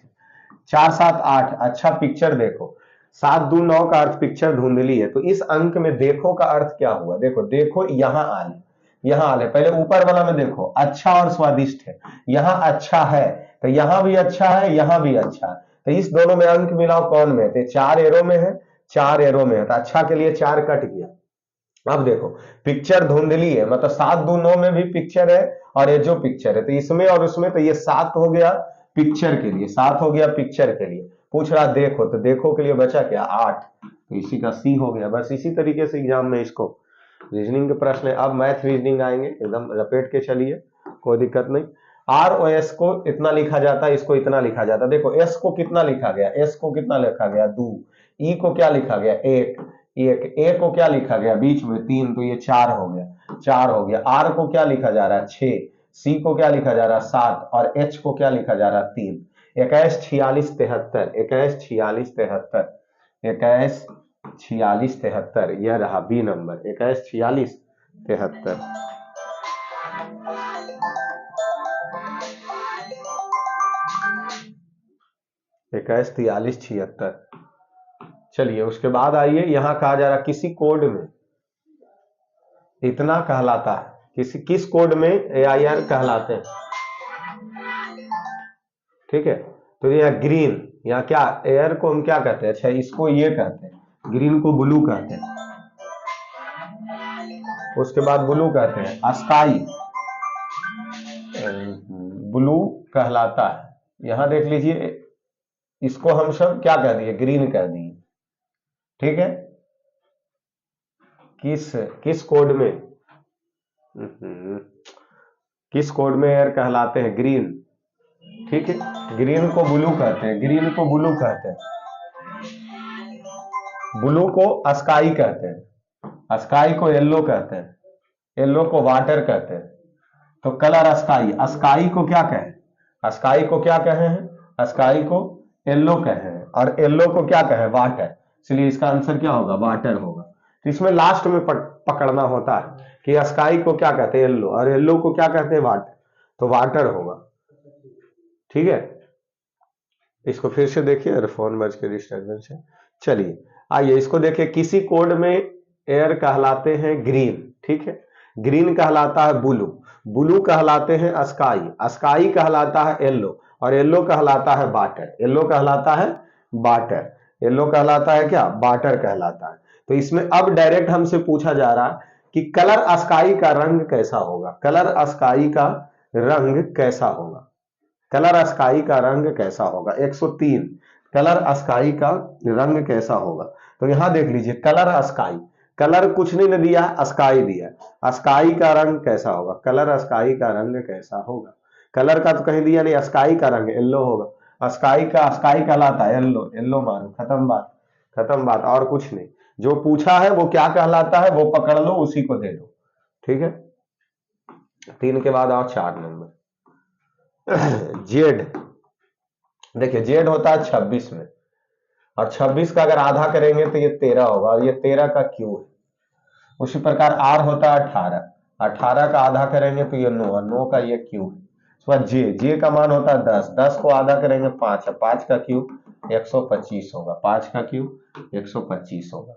4 7 8 अच्छा पिक्चर देखो, 7 2 9 का अर्थ पिक्चर धुंधली है। तो इस अंक में देखो का अर्थ क्या हुआ, देखो देखो यहाँ आले, पहले ऊपर वाला में देखो अच्छा और स्वादिष्ट है, यहाँ अच्छा है तो यहाँ भी अच्छा है, यहाँ भी अच्छा है, तो इस दोनों में अंक मिलाओ कौन में है, तो 4 एरो में है, 4 एरो में है, तो अच्छा के लिए 4 कट गया। अब देखो पिक्चर धुंधली है, मतलब 7 2 9 में भी पिक्चर है और ये जो पिक्चर है, तो इसमें और उसमें, तो ये 7 हो गया पिक्चर के लिए, 7 हो गया पिक्चर के लिए। पूछ रहा देखो, तो देखो के लिए बचा क्या 8, तो इसी का सी हो गया। बस इसी तरीके से एग्जाम में इसको रीजनिंग के प्रश्न है। अब मैथ रीजनिंग आएंगे, एकदम लपेट के चलिए, कोई दिक्कत नहीं। आर ओ एस को इतना लिखा जाता है, इसको इतना लिखा जाता है। देखो एस को कितना लिखा गया, एस को कितना लिखा गया 2, ई को क्या लिखा गया 1, ए को क्या लिखा गया बीच में 3, तो ये 4 हो गया, 4 हो गया। आर को क्या लिखा जा रहा है 6, सी को क्या लिखा जा रहा है 7 और एच को क्या लिखा जा रहा है 3। 21 46 73, 21 46 73, 21 46 73, यह रहा बी नंबर 21 46 73। 21 43 76। चलिए उसके बाद आइए, यहां कहा जा रहा किसी कोड में इतना कहलाता है, किस कोड में AIR कहलाते हैं, ठीक है। तो यह ग्रीन, यहाँ क्या एयर को हम क्या कहते हैं, अच्छा इसको ये कहते हैं, ग्रीन को ब्लू कहते हैं, उसके बाद ब्लू कहते हैं स्काई, ब्लू कहलाता है। यहां देख लीजिए, इसको हम सब क्या कह दिए, ग्रीन कह दिए, ठीक है। किस कोड में, किस कोड में एयर कहलाते हैं, ग्रीन, ठीक है। ग्रीन को ब्लू कहते हैं, ग्रीन को ब्लू कहते हैं, ब्लू को स्काई कहते हैं, स्काई को येलो कहते हैं, येलो को वाटर कहते हैं। तो कलर स्काई, स्काई को क्या कहें, स्काई को क्या कहे हैं, स्काई को येलो कहे हैं, और येलो को क्या कहे वाटर, इसलिए इसका आंसर क्या होगा वाटर होगा। तो इसमें लास्ट में पकड़ना होता है कि स्काई को क्या कहते हैं येलो, और येलो को क्या कहते हैं वाटर, तो वाटर होगा, ठीक है। इसको फिर से देखिए, फोन बज के डिस्टर्बेंस है। चलिए आइए इसको देखिए, किसी कोड में एयर कहलाते हैं ग्रीन, ठीक है। ग्रीन कहलाता है ब्लू, ब्लू कहलाते हैं स्काई, स्काई कहलाता है येलो, और येलो कहलाता है वाटर, येलो कहलाता है वाटर, येलो कहलाता है क्या वाटर कहलाता है। तो इसमें अब डायरेक्ट हमसे पूछा जा रहा है कि कलर स्काई का रंग कैसा होगा, कलर स्काई का रंग कैसा होगा, कलर स्काई का रंग कैसा होगा। 103, कलर स्काई का रंग कैसा होगा। तो यहां देख लीजिए कलर स्काई, कलर कुछ नहीं दिया, स्काई दिया, स्काई का रंग कैसा होगा, कलर स्काई का रंग कैसा होगा। कलर का तो कहीं दिया नहीं, स्काई का रंग येलो होगा, स्काई कहलाता है येलो, येलो मानो, खत्म बात, खत्म बात, और कुछ नहीं। जो पूछा है वो क्या कहलाता है वो पकड़ लो, उसी को दे दो, ठीक है। 3 के बाद आओ 4 नंबर। जेड, देखिए जेड होता है 26 में, और 26 का अगर आधा करेंगे तो ये 13 होगा, और ये 13 का क्यू है। उसी प्रकार आर होता है 18, 18 का आधा करेंगे तो ये 9, 9 का ये क्यू है। उसके बाद जे का मान होता है 10, 10 को आधा करेंगे 5, 5 का क्यू 125 होगा, 5 का क्यू 125 होगा,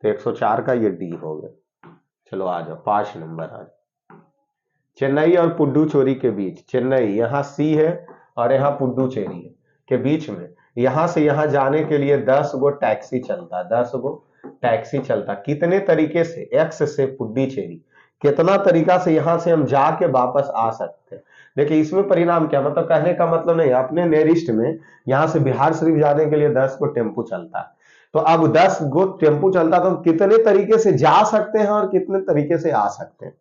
तो 104 का ये डी हो गया। चलो आ जाओ 5 नंबर आ जाओ। चेन्नई और पुडुचेरी के बीच, चेन्नई यहाँ सी है और यहाँ पुडुचेरी है के बीच में, यहां से यहां जाने के लिए 10 गो टैक्सी चलता, 10 गो टैक्सी चलता। कितने तरीके से, एक्स से पुडुचेरी कितना तरीका से यहां से हम जाके वापस आ सकते हैं। देखिए इसमें परिणाम क्या, मतलब कहने का मतलब नहीं, अपने नेरिस्ट में यहां से बिहार शरीफ जाने के लिए 10 को टेम्पू चलता है। तो अब 10 गो टेम्पू चलता तो हम कितने तरीके से जा सकते हैं और कितने तरीके से आ सकते हैं।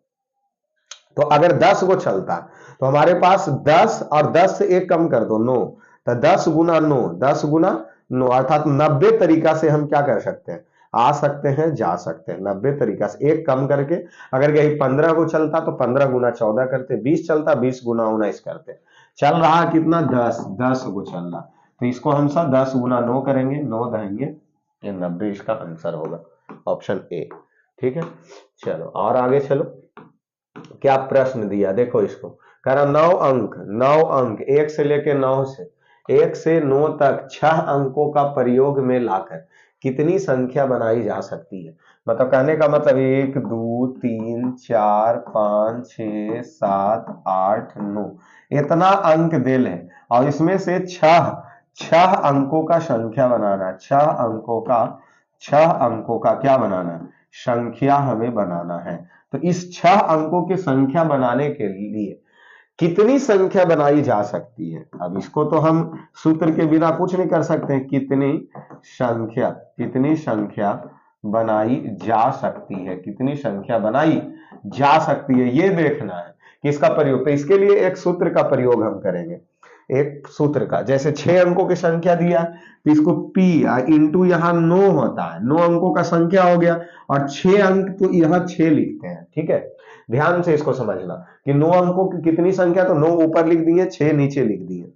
तो अगर 10 गो चलता तो हमारे पास 10 और 10 से एक कम कर दो 9, तो 10 गुना 9, 10 गुना 9 अर्थात 90 तरीका से हम क्या कर सकते हैं, आ सकते हैं, जा सकते हैं। 90 तरीका से एक कम करके, अगर यही 15 को चलता तो 15 गुना 14 करते, 20 चलता 20 गुना 19 करते। चल रहा कितना, 10, 10 को चल रहा, तो इसको हम सब 10 गुना 9 करेंगे, 9 दहेंगे, ये 90 इसका आंसर होगा, ऑप्शन ए। ठीक है, चलो और आगे चलो। क्या प्रश्न दिया देखो इसको, कह रहा 9 अंक, 9 अंक 1 से लेके 9 से 1 से 9 तक 6 अंकों का प्रयोग में लाकर कितनी संख्या बनाई जा सकती है। मतलब कहने का मतलब 1 2 3 4 5 6 7 8 9 इतना अंक दिल है, और इसमें से छह अंकों का संख्या बनाना, 6 अंकों का क्या बनाना है, संख्या हमें बनाना है। तो इस 6 अंकों की संख्या बनाने के लिए कितनी संख्या बनाई जा सकती है। अब इसको तो हम सूत्र के बिना कुछ नहीं कर सकते, कितनी संख्या बनाई जा सकती है, कितनी संख्या बनाई जा सकती है, ये देखना है किसका प्रयोग। तो इसके लिए एक सूत्र का प्रयोग हम करेंगे, एक सूत्र का, जैसे 6 अंकों की संख्या दिया तो इसको p इंटू यहाँ 9 होता है, 9 अंकों का संख्या हो गया, और 6 अंक तो यहाँ 6 लिखते हैं। ठीक है, ध्यान से इसको समझना कि 9 अंकों की कितनी संख्या, तो 9 ऊपर लिख दिए, 6 नीचे लिख दिए,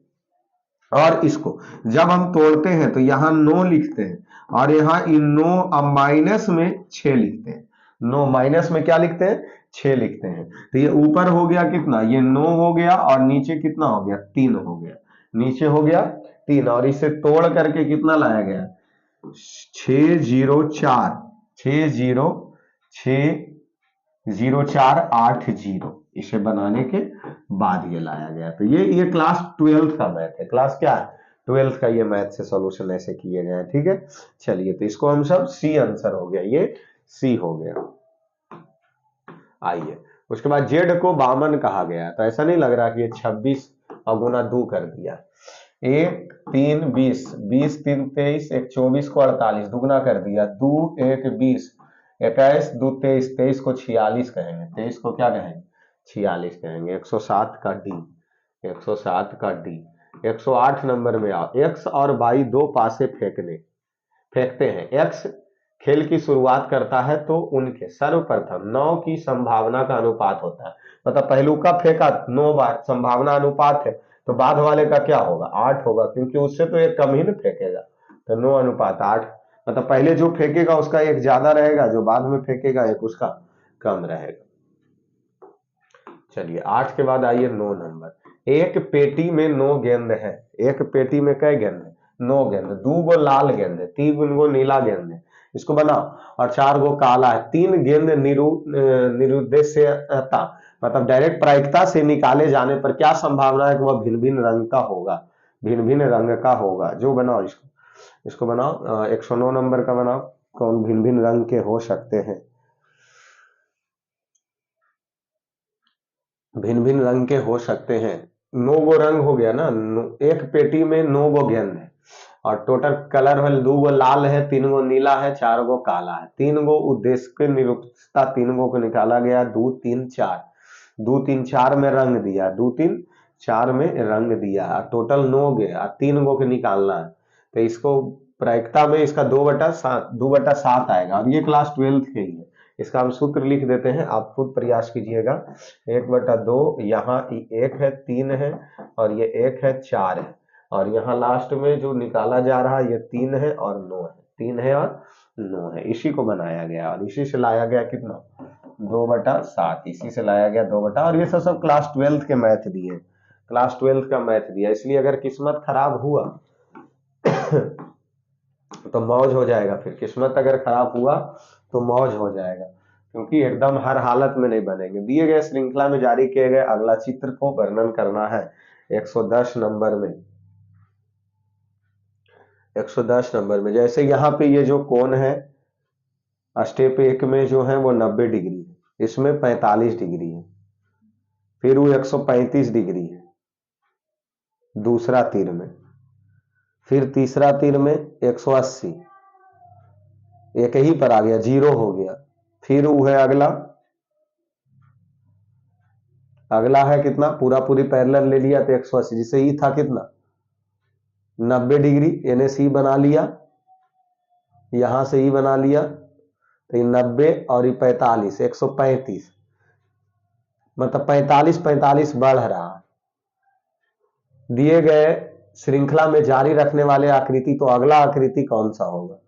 और इसको जब हम तोड़ते हैं तो यहाँ 9 लिखते हैं, और यहाँ इन 9 अब माइनस में 6 लिखते हैं, 9 माइनस में क्या लिखते हैं, 6 लिखते हैं। तो ये ऊपर हो गया कितना, ये 9 हो गया, और नीचे कितना हो गया, 3 हो गया, नीचे हो गया 3, और इसे तोड़ करके कितना लाया गया, 604, 60480, इसे बनाने के बाद ये लाया गया। तो ये क्लास 12th का मैथ है, क्लास क्या है, 12th का ये मैथ से सॉल्यूशन ऐसे किए गए हैं। ठीक है, चलिए तो इसको हम सब सी आंसर हो गया, ये सी हो गया। आइए उसके बाद जेड को 52 कहा गया, तो ऐसा नहीं लग रहा कि ये 26 और गुना 2 कर दिया, 1 3 20, 20 3 23, 1 24 को 48 दुगना कर दिया, 2 1 20, 21 2 23, 23 को 46 कहेंगे, 23 को क्या कहेंगे, 46 कहेंगे। 107 का डी, 107 का डी। 108 नंबर में आओ, एक्स और वाई दो पासे फेंकते हैं, एक्स खेल की शुरुआत करता है तो उनके सर्वप्रथम 9 की संभावना का अनुपात होता है। मतलब पहलू का फेंका 9 बार, संभावना अनुपात है, तो बाद वाले का क्या होगा, 8 होगा, क्योंकि उससे तो एक कम ही न फेंकेगा, तो 9 अनुपात 8, मतलब पहले जो फेंकेगा उसका एक ज्यादा रहेगा, जो बाद में फेंकेगा एक उसका कम रहेगा। चलिए 8 के बाद आइए 9 नंबर, एक पेटी में 9 गेंद है, एक पेटी में कई गेंद है, 9 गेंद, 2 गो लाल गेंद है, 3 गो नीला गेंद है, इसको बनाओ, और 4 गो काला है, 3 गेंद निरुद्देश्यता, मतलब डायरेक्ट प्रायिकता से निकाले जाने पर क्या संभावना है कि वह भिन्न भिन्न रंग का होगा, भिन्न भिन्न रंग का होगा। जो बनाओ इसको बनाओ, 109 नंबर का बनाओ, कौन भिन्न भिन्न रंग के हो सकते हैं, भिन्न भिन्न रंग के हो सकते हैं। 9 गो रंग हो गया ना, एक पेटी में 9 गो गेंद है, और टोटल कलर है 2 गो लाल है, 3 गो नीला है, 4 गो काला है, 3 गो उद्देश्य के निरुक्तता, 3 गो को निकाला गया, 2 3 4, 2 3 4 में रंग दिया, 2 3 4 में रंग दिया, टोटल 9 गया, 3 गो के निकालना है, तो इसको प्रायिकता में इसका 2/7 आएगा, और ये क्लास 12th के ही है। इसका हम सूत्र लिख देते हैं, आप खुद प्रयास कीजिएगा, 1/2, यहाँ 1 है, 3 है, और ये 1 है, 4 है, और यहाँ लास्ट में जो निकाला जा रहा है ये 3 है और 9 है, 3 है और 9 है, इसी को बनाया गया, और इसी से लाया गया कितना, 2/7, इसी से लाया गया 2 और ये सब क्लास 12th के मैथ दिए, क्लास 12th का मैथ दिया, इसलिए अगर किस्मत खराब हुआ तो मौज हो जाएगा, फिर किस्मत अगर खराब हुआ तो मौज हो जाएगा, क्योंकि एकदम हर हालत में नहीं बनेंगे। दिए गए श्रृंखला में जारी किए गए अगला चित्र को वर्णन करना है। 110 नंबर में, 110 नंबर में जैसे यहाँ पे ये जो कोण है, स्टेप 1 में जो है वो 90 डिग्री है, इसमें 45 डिग्री है, फिर वो 135 डिग्री है दूसरा तीर में, फिर तीसरा तीर में 180, एक ही पर आ गया, जीरो हो गया। फिर वो है अगला, अगला है कितना, पूरा पूरी पैरेलल ले लिया तो 180, जिसे ई था कितना 90 डिग्री, यानी सी बना लिया, यहां से ई बना लिया, तो ये 90 और ये 45, 135, मतलब 45 45 बढ़ रहा है। दिए गए श्रृंखला में जारी रखने वाले आकृति, तो अगला आकृति कौन सा होगा,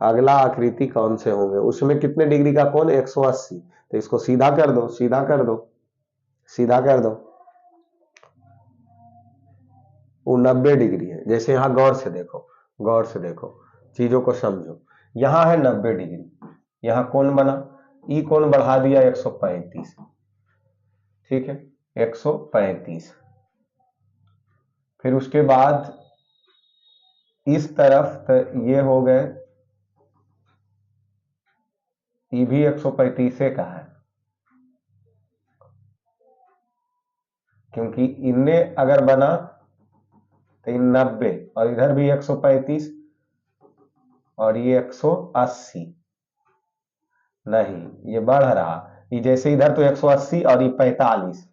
अगला आकृति कौन से होंगे, उसमें कितने डिग्री का कोण 180, तो इसको सीधा कर दो, सीधा कर दो, सीधा कर दो, वो 90 डिग्री है। जैसे यहां गौर से देखो, गौर से देखो, चीजों को समझो, यहां है 90 डिग्री, यहां कोण बना, ई कोण बढ़ा दिया 135, ठीक है 135, फिर उसके बाद इस तरफ तो ये हो गए, ये भी 135 का है, क्योंकि इनने अगर बना तो 90 और इधर भी 135 और ये 180, नहीं ये बढ़ रहा, ये जैसे इधर तो 180 और ये 45,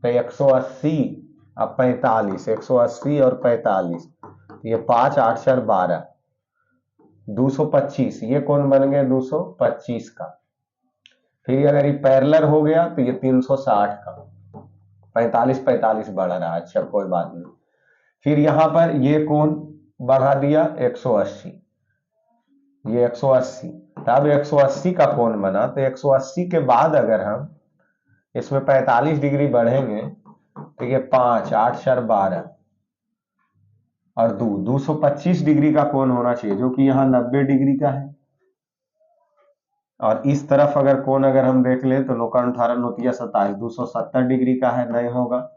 तो 180 अब 45, 180 और 45, ये 5 8 4 12, 225, ये कौन बन गया 225 का। फिर अगर ये पैरेलल हो गया तो ये 360 का, 45 45 बढ़ रहा है, अच्छा कोई बात नहीं। फिर यहां पर ये कोण बढ़ा दिया 180, ये 180, तब 180 का कोण बना, तो 180 के बाद अगर हम इसमें 45 डिग्री बढ़ेंगे तो ये 5 8 4 12 और 225 डिग्री का कोण होना चाहिए, जो कि यहाँ 90 डिग्री का है। और इस तरफ अगर कोण अगर हम देख ले तो लोकर्ण 18 नोतिया 27, 270 डिग्री का है, नहीं होगा।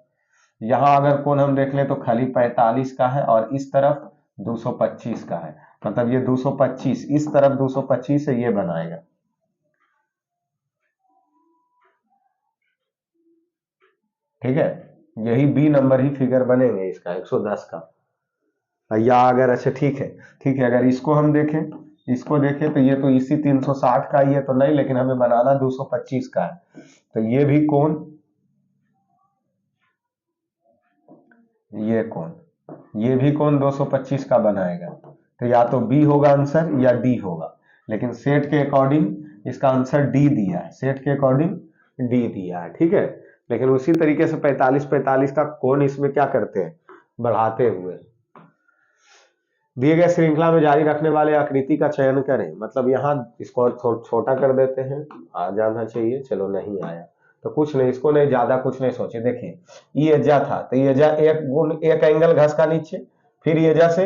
यहाँ अगर कोण हम देख ले तो खाली 45 का है और इस तरफ 225 का है, मतलब ये 225, इस तरफ 225 है, ये बनाएगा। ठीक है, यही बी नंबर ही फिगर बनेंगे इसका 110 का। या अगर अच्छा ठीक है, ठीक है, अगर इसको हम देखें, इसको देखें तो ये तो इसी 360 का ही है, तो नहीं, लेकिन हमें बनाना 225 का है, तो ये भी कोण, ये कोण, ये भी कोण 225 का बनाएगा, तो या तो बी होगा आंसर या डी होगा, लेकिन सेट के अकॉर्डिंग इसका आंसर डी दिया है, सेट के अकॉर्डिंग डी दिया है, ठीक है। लेकिन उसी तरीके से 45 45 का कोण इसमें क्या करते हैं, बढ़ाते हुए। दिए गए श्रृंखला में जारी रखने वाले आकृति का चयन करें, मतलब यहाँ इसको और छोटा कर देते हैं, आ जाना चाहिए, चलो नहीं आया तो कुछ नहीं, इसको नहीं, ज्यादा कुछ नहीं सोचे। देखिए ये एजा था, तो ये एजा एक एंगल घसका नीचे, फिर ये एजा से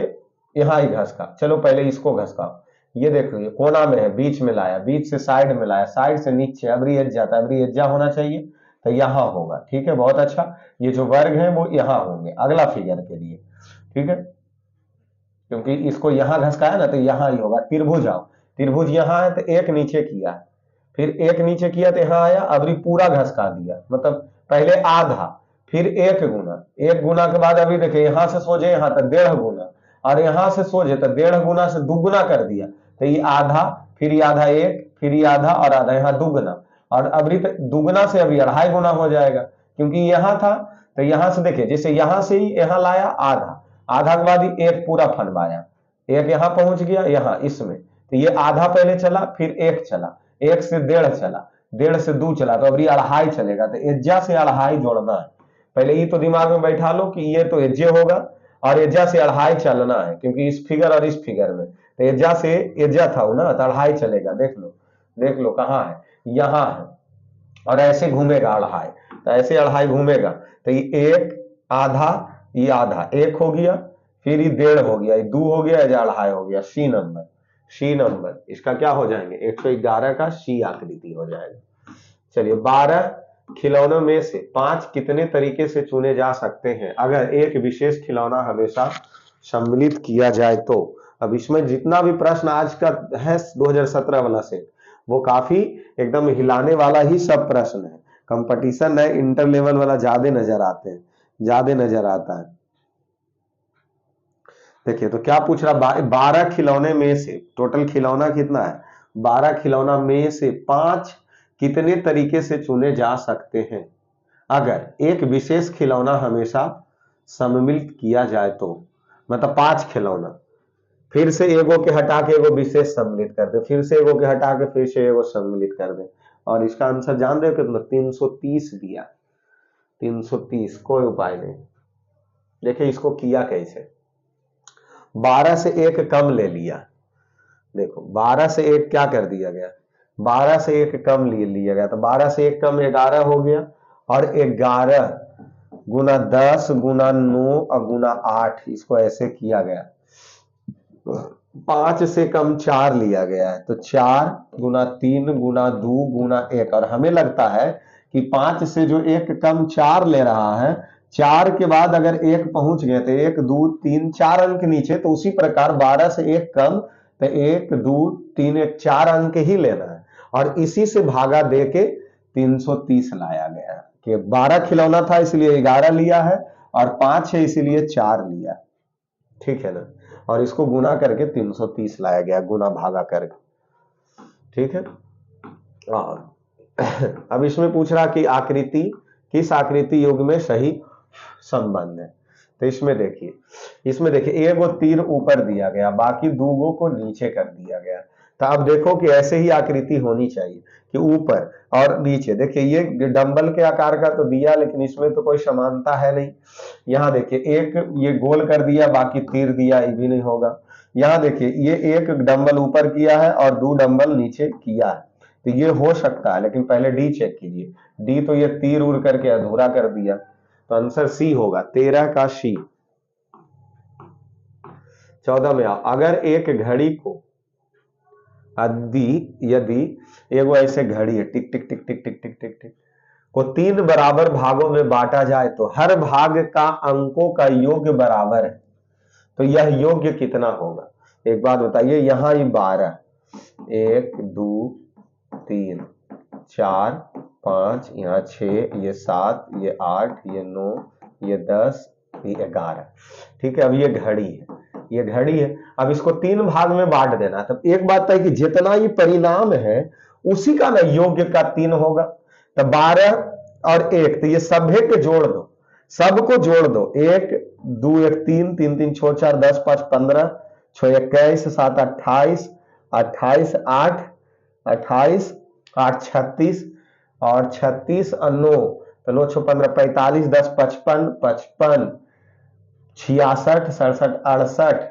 यहाँ ही घसका, चलो पहले इसको घसका, ये देखो ये कोना में है, बीच में लाया, बीच से साइड में लाया, साइड से नीचे, अबरी एजा था, अबरी एजा होना चाहिए, तो यहाँ होगा, ठीक है, बहुत अच्छा। ये जो वर्ग है वो यहाँ होंगे अगला फिगर के लिए, ठीक है, क्योंकि इसको यहां घसकाया ना तो यहां ही होगा। त्रिभुज आओ, त्रिभुज यहां है तो एक नीचे किया, फिर एक नीचे किया तो यहां आया, अभी पूरा घसका दिया, मतलब पहले आधा, फिर एक गुना के बाद अभी देखिए यहां से सोझे यहाँ तक 1.5 गुना, और यहां से सोझे तो 1.5 गुना से दुगुना कर दिया, तो ये आधा, फिर ये आधा एक, फिर ये आधा और आधा, यहाँ दुगुना, और अभी दुगुना से अभी 2.5 गुना हो जाएगा, क्योंकि यहां था, तो यहां से देखिए जैसे यहां से ही यहाँ लाया आधा, आधा के बाद ही एक पूरा फनवाया, एक यहाँ पहुंच गया यहाँ इसमें, तो ये आधा पहले चला, फिर एक चला, एक से 1.5 चला, 1.5 से 2 चला, तो अभी 2.5 चलेगा, तो एज्जा से 2.5 जोड़ना है। पहले ये तो दिमाग में बैठा लो कि ये तो एज्जे होगा और एज्जा से 2.5 चलना है, क्योंकि इस फिगर और इस फिगर में तो एज्जा से एज्जा था ना, तो 2.5 चलेगा, देख लो कहाँ है, यहाँ है, और ऐसे घूमेगा 2.5, तो ऐसे 2.5 घूमेगा, तो ये एक आधा, ये आधा एक हो गया, फिर ये 1.5 हो गया, ये 2 हो गया, ये 2.5 हो गया, सी नंबर, सी नंबर इसका क्या हो जाएंगे 111 का सी आकृति हो जाएगा। चलिए 12 खिलौनों में से 5 कितने तरीके से चुने जा सकते हैं अगर एक विशेष खिलौना हमेशा सम्मिलित किया जाए तो। अब इसमें जितना भी प्रश्न आज का है 2017 वाला सेट, वो काफी एकदम हिलाने वाला ही सब प्रश्न है। कंपटीशन है, इंटर लेवल वाला ज्यादा नजर आते हैं, ज्यादा नजर आता है। देखिए तो क्या पूछ रहा, 12 खिलौने में से, टोटल खिलौना कितना है, 12 खिलौना में से 5 कितने तरीके से चुने जा सकते हैं अगर एक विशेष खिलौना हमेशा सम्मिलित किया जाए तो। मतलब 5 खिलौना, फिर से एगो के हटा के एगो विशेष सम्मिलित कर दे, फिर से एगो के हटा के फिर से एगो सम्मिलित कर दे, और इसका आंसर जान रहे हो कितना, 330 दिया। 330, कोई उपाय नहीं। देखिए इसको किया कैसे, 12 से एक कम ले लिया। देखो 12 से एक क्या कर दिया गया, 12 से एक कम ले लिया गया, तो 12 से एक कम 11 हो गया, और 11 गुना 10 गुना 9 और गुना 8, इसको ऐसे किया गया। 5 से कम 4 लिया गया है, तो 4 गुना 3 गुना 2 गुना 1, और हमें लगता है कि 5 से जो एक कम 4 ले रहा है, 4 के बाद अगर एक पहुंच गए तो 1 2 3 4 अंक नीचे, तो उसी प्रकार 12 से एक कम तो 1 2 3 1 4 अंक ही लेना है, और इसी से भागा दे के 330 लाया गया है कि 12 खिलौना था इसलिए 11 लिया है, और 5 है इसीलिए 4 लिया। ठीक है ना, और इसको गुना करके 330 लाया गया, गुना भागा करके। ठीक है, और अब इसमें पूछ रहा कि आकृति, किस आकृति युग में सही संबंध है। तो इसमें देखिए एगो तीर ऊपर दिया गया, बाकी दूगो को नीचे कर दिया गया। तो अब देखो कि ऐसे ही आकृति होनी चाहिए कि ऊपर और नीचे। देखिए ये डंबल के आकार का तो दिया, लेकिन इसमें तो कोई समानता है नहीं। यहाँ देखिए एक ये गोल कर दिया, बाकी तीर दिया, ये भी नहीं होगा। यहाँ देखिए ये एक डंबल ऊपर किया है और 2 डंबल नीचे किया है, तो ये हो सकता है, लेकिन पहले डी चेक कीजिए। डी तो ये तीर उड़ करके अधूरा कर दिया, तो आंसर सी होगा, 13 का सी। 14 में आओ, अगर एक घड़ी को यदि एगो ऐसे घड़ी है, टिक टिक टिक टिक टिक टिक टिक टिक, को 3 बराबर भागों में बांटा जाए तो हर भाग का अंकों का योग बराबर है, तो यह योग्य कितना होगा। एक बात बताइए, यहाँ ये 12, 1 2 3 4 5, यहाँ 6, ये 7, ये 8, ये 9, ये 10, ये 11। ठीक है, अब ये घड़ी है, ये घड़ी है। अब इसको 3 भाग में बांट देना, तब एक बात है कि जितना ये परिणाम है उसी का ना योग्य का 3 होगा। तो 12 और 1, तो ये सभे के जोड़ दो, सबको जोड़ दो, 1 2 1 3 3 3 6 4 10 5 15 6 21 7 28 28 8 28 8 36, और 36 और 9 तो 9 6 15 45 10 55 55 66 67 68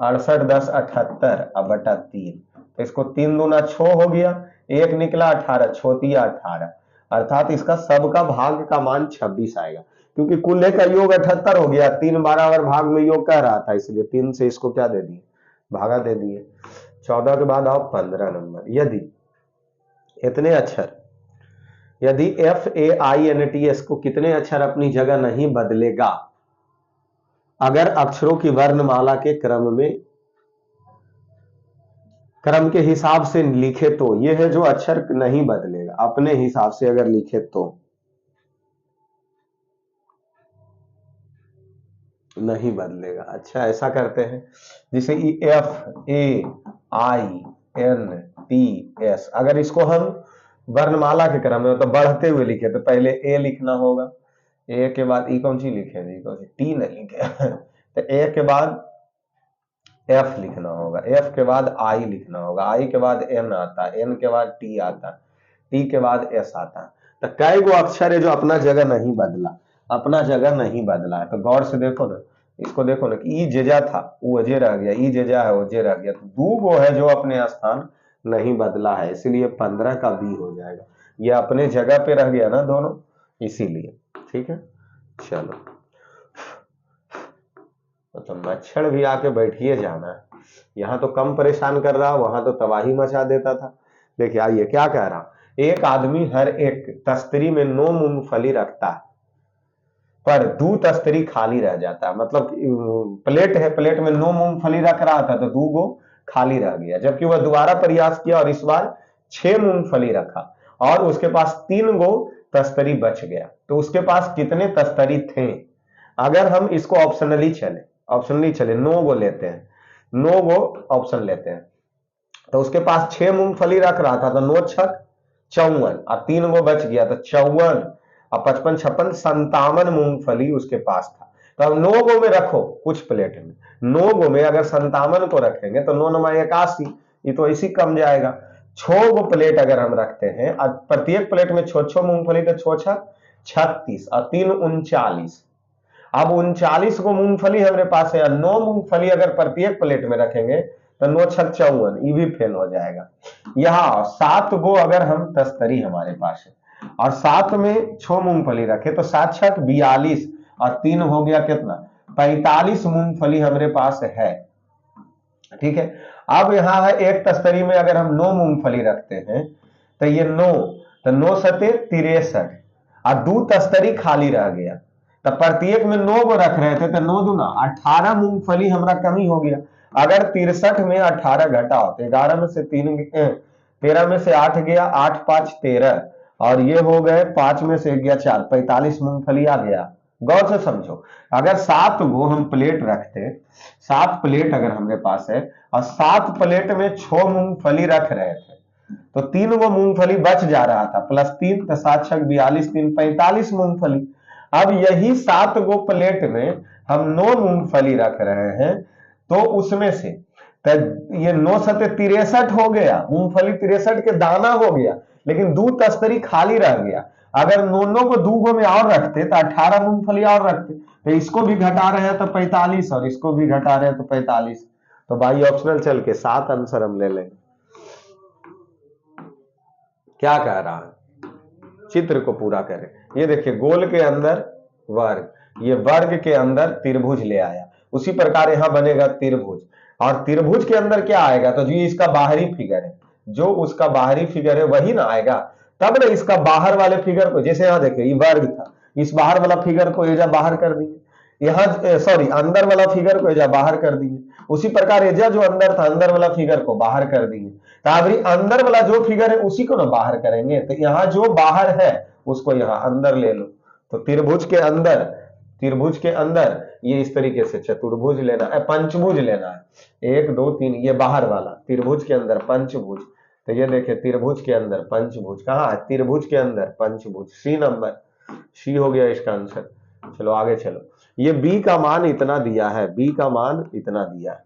68 10 78 अब बटा 3, तो इसको 3 दूना 6 हो गया, 1 निकला 18, छोतिया 18, अर्थात इसका सबका भाग का मान 26 आएगा, क्योंकि कुल का योग 78 हो गया, 3 बराबर भाग में योग कह रहा था, इसलिए 3 से इसको क्या दे दिए, भागा दे दिए। 14 के बाद आओ 15 नंबर, यदि इतने अक्षर, यदि FAINTS को कितने अक्षर अपनी जगह नहीं बदलेगा अगर अक्षरों की वर्णमाला के क्रम के हिसाब से लिखे तो। ये है जो अक्षर नहीं बदलेगा, अपने हिसाब से अगर लिखे तो नहीं बदलेगा। अच्छा ऐसा करते हैं, जैसे FAINTS, अगर इसको हम वर्णमाला के क्रम में तो बढ़ते हुए लिखे तो पहले ए लिखना होगा, ए के बाद ई कौन सी लिखे, टी नहीं लिखे तो ए के बाद एफ लिखना होगा, एफ के बाद आई लिखना होगा, आई के बाद एन आता है, एन के बाद टी आता है, टी के बाद एस आता है। तो कई गो अक्षर है जो अपना जगह नहीं बदला, अपना जगह नहीं बदला है। तो गौर से देखो ना, इसको देखो ना कि ई जेजा था वो अजे रह गया, ई जेजा है वो जे रह गया, तो 2 गो है जो अपने स्थान नहीं बदला है, इसीलिए 15 का बी हो जाएगा। ये अपने जगह पे रह गया ना दोनों, इसीलिए। ठीक है, चलो तो मच्छर भी आके बैठिए जाना है, यहाँ तो कम परेशान कर रहा, वहां तो तबाही मचा देता था। देखिए आइए क्या कह रहा, एक आदमी हर एक तस्तरी में 9 मूंगफली रखता है, पर 2 तस्तरी खाली रह जाता है। मतलब प्लेट है, प्लेट में 9 मूंगफली रख रहा था तो 2 गो खाली रह गया, जबकि वह दोबारा प्रयास किया और इस बार 6 मूंगफली रखा और उसके पास 3 गो तस्तरी बच गया, तो उसके पास कितने तस्तरी थे? अगर हम इसको ऑप्शनली चले 9 गो लेते हैं, 9 गो ऑप्शन लेते हैं, तो उसके पास 6 मूंगफली रख रहा था, तो 9 छक 54 और 3 गो बच गया, तो 54 और 55 56 57 मूंगफली उसके पास था। तो अब 9 गो में रखो कुछ प्लेट में, 9 गो में अगर 57 को रखेंगे तो 9 9 81, ये तो ऐसी कम जाएगा। 6 गो प्लेट अगर हम रखते हैं और प्रत्येक प्लेट में 6 मूंगफली, तो 6 छक 36 और 3 39। अब 39 को मूंगफली हमारे पास है, 9 मूंगफली अगर प्रत्येक प्लेट में रखेंगे तो 9 छक 54, ये भी फेल हो जाएगा। यहाँ 7 गो अगर हम तस्तरी हमारे पास है और 7 में 6 मूंगफली रखे तो 7 छक 42 और 3 हो गया कितना 45 मूंगफली हमारे पास है। ठीक है, अब यहाँ है एक तस्तरी में अगर हम 9 मूंगफली रखते हैं तो ये 9, तो 9 सते 63 और 2 तस्तरी खाली रह गया, तो प्रत्येक में 9 गो रख रहे थे तो 9 दूना 18 मूंगफली हमारा कमी हो गया। अगर 63 में 18 घटाओ तो 11 में से 3 13 में से 8 गया, 8 5 13 और ये हो गए 5 में से 1 गया 4, 45 मूंगफली आ गया। गौर से समझो, अगर 7 गो हम प्लेट रखते, 7 प्लेट अगर हमारे पास है और 7 प्लेट में 6 मूंगफली रख रहे थे, तो 3 गो मूंगफली बच जा रहा था, प्लस 3 तो 7 छक 42, 3 45 मूंगफली। अब यही 7 गो प्लेट में हम 9 मूंगफली रख रहे हैं, तो उसमें से ये 9 सते 63 हो गया, मूंगफली 63 के दाना हो गया, लेकिन 2 तस्तरी खाली रह गया। अगर 9 को 2 गो में और रखते तो 18 मूंगफली और रखते, तो इसको भी घटा रहे हैं तो 45 और इसको भी घटा रहे हैं तो 45, तो भाई ऑप्शनल चल के 7 आंसर हम ले लेंगे। क्या कह रहा है, चित्र को पूरा करें। ये देखिए गोल के अंदर वर्ग, ये वर्ग के अंदर त्रिभुज ले आया, उसी प्रकार यहां बनेगा त्रिभुज, और त्रिभुज के अंदर क्या आएगा, तो जी इसका बाहरी फिगर है, जो उसका बाहरी फिगर है वही ना आएगा, तब ना इसका बाहर वाले फिगर को, जैसे यहां देखिए ये वर्ग था, इस बाहर वाला फिगर को एजा बाहर कर दिए, यहाँ सॉरी अंदर वाला फिगर को एजा बाहर कर दिए, उसी प्रकार एजा जो अंदर था अंदर वाला फिगर को बाहर कर दिए, तो अंदर वाला जो फिगर है उसी को ना बाहर करेंगे, तो यहाँ जो बाहर है उसको यहाँ अंदर ले लो। तो त्रिभुज के अंदर ये इस तरीके से चतुर्भुज लेना है, पंचभुज लेना है, 1 2 3, ये बाहर वाला त्रिभुज के अंदर पंचभुज, तो ये देखिए त्रिभुज के अंदर पंचभुज कहाँ है, त्रिभुज के अंदर पंचभुज, सी नंबर, सी हो गया इसका आंसर। चलो आगे चलो, ये बी का मान इतना दिया है, बी का मान इतना दिया है,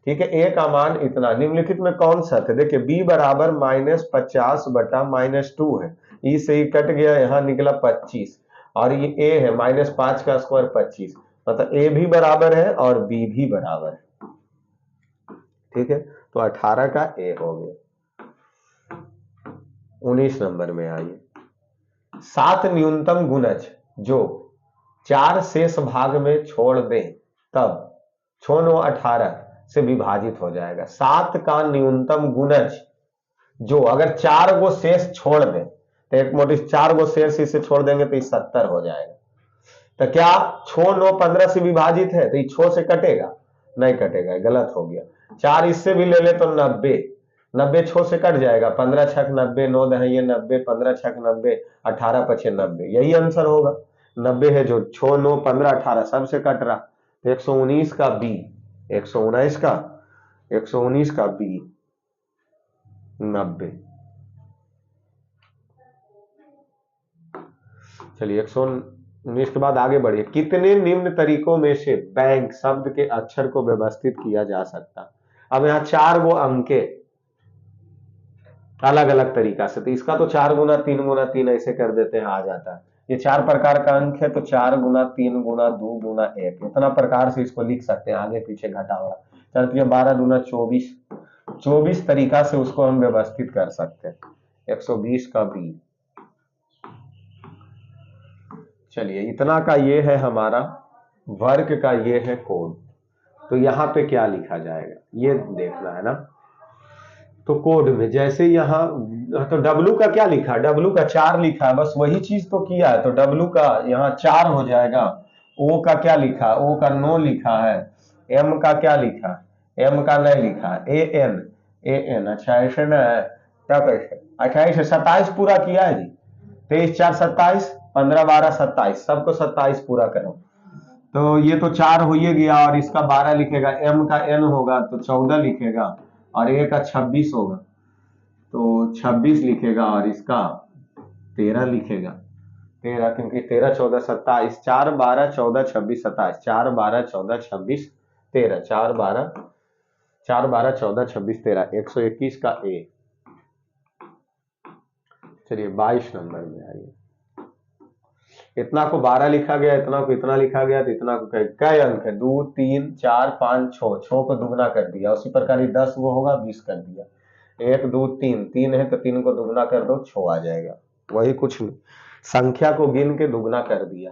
ठीक है, ए का मान इतना, निम्नलिखित में कौन सा है, देखिए बी बराबर -50 बटा -2 है, ई से ही कट गया, यहाँ निकला 25, और ये ए है -5 का स्क्वायर 25, मतलब ए भी बराबर है और बी भी बराबर है। ठीक है, तो 18 का ए हो गया। 19 नंबर में आइए, 7 न्यूनतम गुणज जो 4 शेष भाग में छोड़ दें तब 6 9 18 से विभाजित हो जाएगा। 7 का न्यूनतम गुणज जो अगर 4 गो शेष छोड़ दें, तो एक मोटी 4 गो शेष इसे छोड़ देंगे तो 70 हो जाएगा। तो क्या 6 9 15 से विभाजित है, तो ये 6 से कटेगा, नहीं कटेगा, गलत हो गया। 4 इससे भी ले ले तो 90, 90 6 से कट जाएगा, 15 छक 90, 9 दहिये 90, 15 छक 90, 18 पचे 90, यही आंसर होगा। 90 है जो 6 9 15 18 सबसे कट रहा, तो 119 का बी, 119 का बी 90। चलिए 119 के बाद आगे बढ़िए, कितने निम्न तरीकों में से बैंक शब्द के अक्षर को व्यवस्थित किया जा सकता। अब यहाँ 4 गो अंके अलग अलग तरीका से, तो इसका तो 4 गुना 3 गुना 3 ऐसे कर देते हैं, आ जाता है। ये 4 प्रकार का अंक है, तो 4 गुना 3 गुना 2 गुना 1, इतना प्रकार से इसको लिख सकते हैं, आगे पीछे घटावड़ा। चलती है 12 दूना 24, 24 तरीका से उसको हम व्यवस्थित कर सकते हैं। 120 का बी। चलिए इतना का ये है हमारा वर्ग का, ये है कोड, तो यहाँ पे क्या लिखा जाएगा ये देखना है ना। तो कोड में जैसे यहाँ तो W का क्या लिखा है, W का 4 लिखा है, बस वही चीज तो किया है, तो W का यहाँ 4 हो जाएगा। O का क्या लिखा, O का 9 लिखा है। M का क्या लिखा, M का नहीं लिखा है, AN, अच्छा ऐसे ना है, क्या कैसे 28 है, 27 पूरा किया है जी। 23 4 27, 15 12 27, सबको 27 पूरा करो। तो ये तो 4 हो ही गया, और इसका 12 लिखेगा, m का n होगा तो 14 लिखेगा, और a का 26 होगा तो 26 लिखेगा, और इसका 13 लिखेगा। 13, क्योंकि 13 14 27, 4 12 14 26 27, 4 12 14 26 13, 4 12 14 26 13, 121 का a। चलिए 22 नंबर में आइए। इतना को 12 लिखा गया, इतना को इतना लिखा गया, तो इतना को कई अंक है, 2 3 4 5 6, 6 को दुगना कर दिया, उसी प्रकार 10 वो होगा 20 कर दिया। 1 2 3, 3 है तो 3 को दुगना कर दो, 6 आ जाएगा। वही कुछ नहीं, संख्या को गिन के दुगना कर दिया।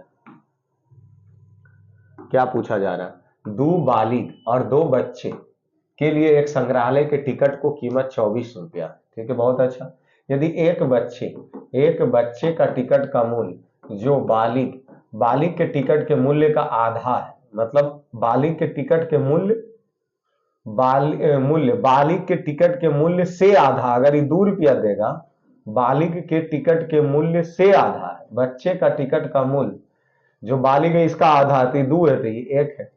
क्या पूछा जा रहा है, 2 बालिग और 2 बच्चे के लिए एक संग्रहालय के टिकट को कीमत 24 रुपया। ठीक है, बहुत अच्छा। यदि एक बच्चे का टिकट का मूल्य जो बालिग के टिकट के मूल्य का आधा है, मतलब बालिग के टिकट के मूल्य बालिग के टिकट के मूल्य से आधा, अगर ये 2 रुपया देगा, बालिग के टिकट के मूल्य से आधा है, बच्चे का टिकट का मूल्य जो बालिग है इसका आधा है, तो ये 2 है तो ये 1 है।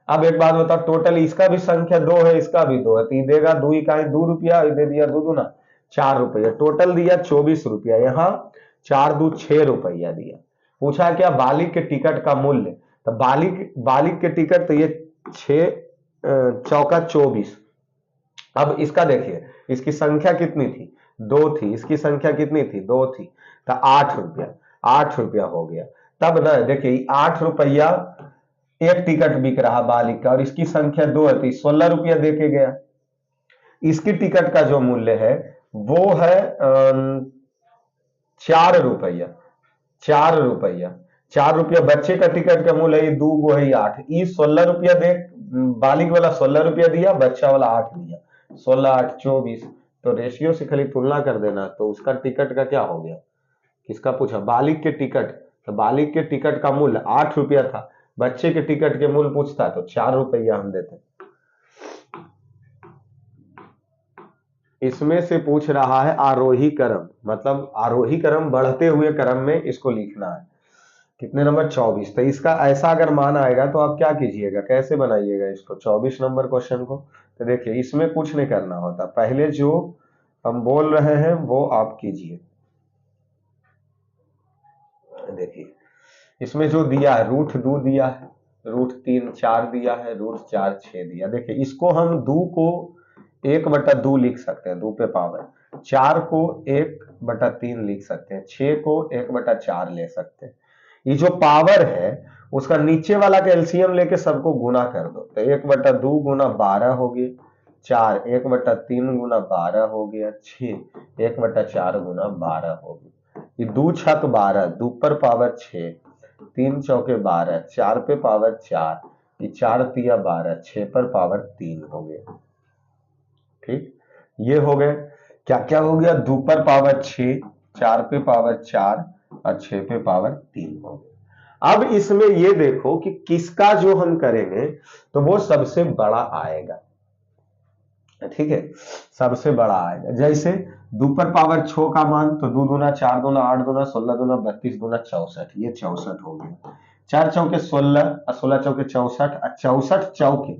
अब एक बात बताओ, टोटल इसका भी संख्या 2 है, इसका भी 2 है, तो ये देगा 2 इकाई 2 रुपया, दे दिया 2 दूना 4 रुपया, टोटल दिया 24 रुपया, यहाँ 4 2 6 रुपया दिया। पूछा क्या, बालिग के टिकट का मूल्य, तो बालिग के टिकट, तो ये 6 चौका 24। अब इसका देखिए, इसकी संख्या कितनी थी, 2 थी, इसकी संख्या कितनी थी, 2 थी, तो 8 रुपया हो गया। तब ना देखिए 8 रुपया एक टिकट बिक रहा बालिग का, और इसकी संख्या 2 है, तो 16 रुपया दे के गया। इसकी टिकट का जो मूल्य है वो है 4 रुपया, 4 रुपया बच्चे का टिकट का मूल्य है, 2 गो है 8, ये 16 रुपया दे, बालिग वाला 16 रुपया दिया, बच्चा वाला 8 दिया, 16 8 24। तो रेशियो से खाली तुलना कर देना, तो उसका टिकट का क्या हो गया, किसका पूछा, बालिग के टिकट, तो बालिग के टिकट का मूल्य 8 रुपया था, बच्चे के टिकट के मूल्य पूछता तो 4 रुपया हम देते। इसमें से पूछ रहा है आरोही क्रम, मतलब आरोही क्रम बढ़ते हुए क्रम में इसको लिखना है। कितने नंबर, 24। तो इसका ऐसा अगर मान आएगा तो आप क्या कीजिएगा, कैसे बनाइएगा इसको 24 नंबर क्वेश्चन को। तो देखिए इसमें कुछ नहीं करना होता, पहले जो हम बोल रहे हैं वो आप कीजिए। देखिए इसमें जो दिया है, √2 दिया है, √3 4 दिया है, √4 6 दिया। देखिए इसको हम 2 को 1/2 लिख सकते हैं, 2 पे पावर, 4 को 1/3 लिख सकते हैं, 6 को 1/4 ले सकते हैं। ये जो पावर है उसका नीचे वाला का एलसीएम लेके सबको गुना कर दो, तो 1/2 गुना 12 हो गया, 4 1/3 गुना 12 हो गया, 6 1/4 गुना 12 हो गया। ये 2 छक 12, 2 पर पावर 6, 3 चौके 12, 4 पे पावर 4, ये 4 तिया 12, 6 पर पावर 3 हो गया। ठीक, ये हो गए। क्या क्या हो गया, 2 पर पावर 6, 4 पे पावर 4 और 6 पे पावर 3 हो गया। अब इसमें ये देखो कि किसका जो हम करेंगे तो वो सबसे बड़ा आएगा। ठीक है, सबसे बड़ा आएगा। जैसे 2 पर पावर 6 का मान, तो 2 दूना 4 दूना 8 दूना 16 दूना 32 दूना 64, ये 64 हो गया। 4 चौके 16 और 16 चौके 64, 64 चौके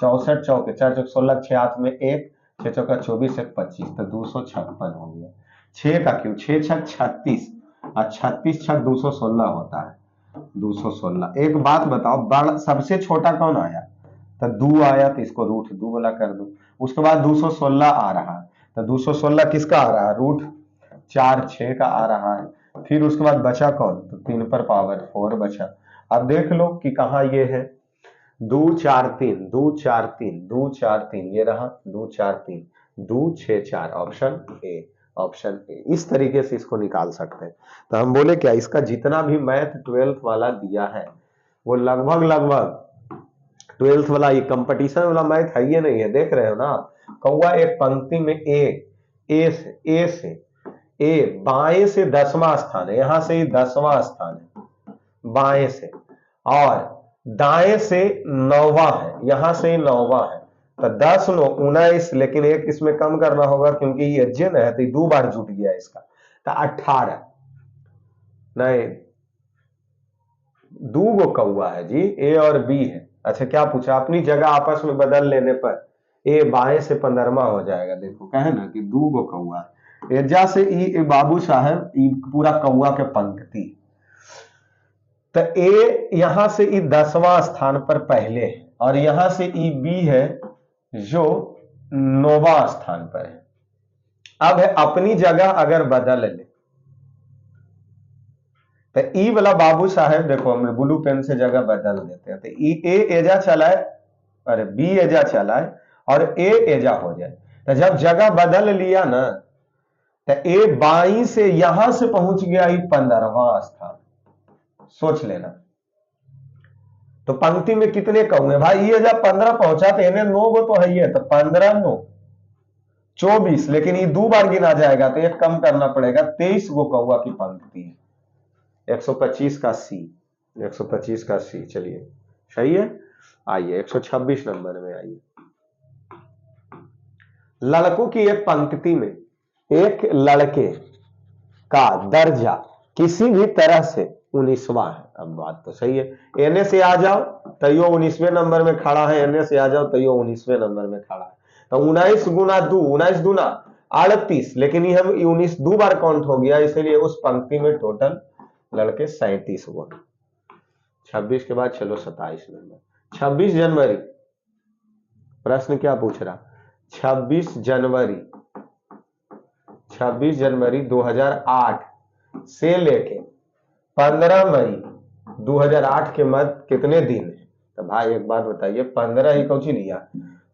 4 चौके 16, 6 हाथ में 1, 6 चौका 24 1 25, तो 256 हो गया। 6 का क्यों, 6 छक 36 और 36 छक 216 होता है, 216। एक बात बताओ, बड़ा सबसे छोटा कौन आया, तो 2 आया, तो इसको √2 वाला कर दो। उसके बाद 216 आ रहा है, तो 216 किसका आ रहा है, √4 6 का आ रहा है। फिर उसके बाद बचा कौन, तो 3 पर पावर 4 बचा। अब देख लो कि कहाँ ये है, 2 4 3 2 4 3 2 4 3, ये रहा 2 4 3 2 6 4, ऑप्शन ए, ऑप्शन ए। इस तरीके से इसको निकाल सकते हैं। तो हम बोले क्या, इसका जितना भी मैथ 12th वाला दिया है वो लगभग 12th वाला, ये कंपटीशन वाला मैथ है ये नहीं है, देख रहे हो ना आप। कौआ एक पंक्ति में ए बाएं से 10वां स्थान है, यहां से 10वां स्थान है बाएं से, और दाएं से 9वां है, यहां से 9वां है, तो 10 9 19, लेकिन एक इसमें कम करना होगा क्योंकि ये जन है तो 2 बार जुट गया इसका, तो 18 नहीं, 2 गो कौआ है जी, ए और बी है। अच्छा क्या पूछा, अपनी जगह आपस में बदल लेने पर ए बाएं से 15वां हो जाएगा। देखो कहे ना कि 2 गो कौआ, एजा से ई बाबू साहब ई पूरा कौआ के पंक्ति, तो ए यहां से ई 10वां स्थान पर पहले है और यहां से ई बी है जो 9वां स्थान पर है। अब है अपनी जगह अगर बदल ले तो ई वाला बाबू साहब देखो हम ब्लू पेन से जगह बदल देते हैं, तो ई ए एजा चला है, अरे बी एजा चला है और ए एजा हो जाए, तो जब जगह बदल लिया ना तो ए बाई से यहां से पहुंच गया ई 15वां स्थान। सोच लेना, तो पंक्ति में कितने कौए भाई, ये जब 15 पहुंचा तो इन्हें 9 गो तो है ही है, तो 15 9 24, लेकिन ये 2 बार गिना जाएगा तो एक कम करना पड़ेगा, 23 गो कौआ की पंक्ति है। 125 का सी, 125 का सी, चलिए सही है। आइए 126 नंबर में आइए, लड़कों की एक पंक्ति में एक लड़के का दर्जा किसी भी तरह से 19वां है। अब बात तो सही है, एने से आ जाओ तो यो 19वें नंबर में खड़ा है, एने से आ जाओ तो यो 19वें नंबर में खड़ा है, तो 19 गुना 2, 19 दूना 38, लेकिन ये हम 19 2 बार काउंट हो गया, इसलिए उस पंक्ति में टोटल लड़के 37 गो। 26 के बाद चलो 27 नंबर, 26 जनवरी, प्रश्न क्या पूछ रहा, 26 जनवरी 2008 से लेके 15 मई 2008 के मध्य कितने दिन है। तो भाई एक बात बताइए, 15 ही कौन सी लिया,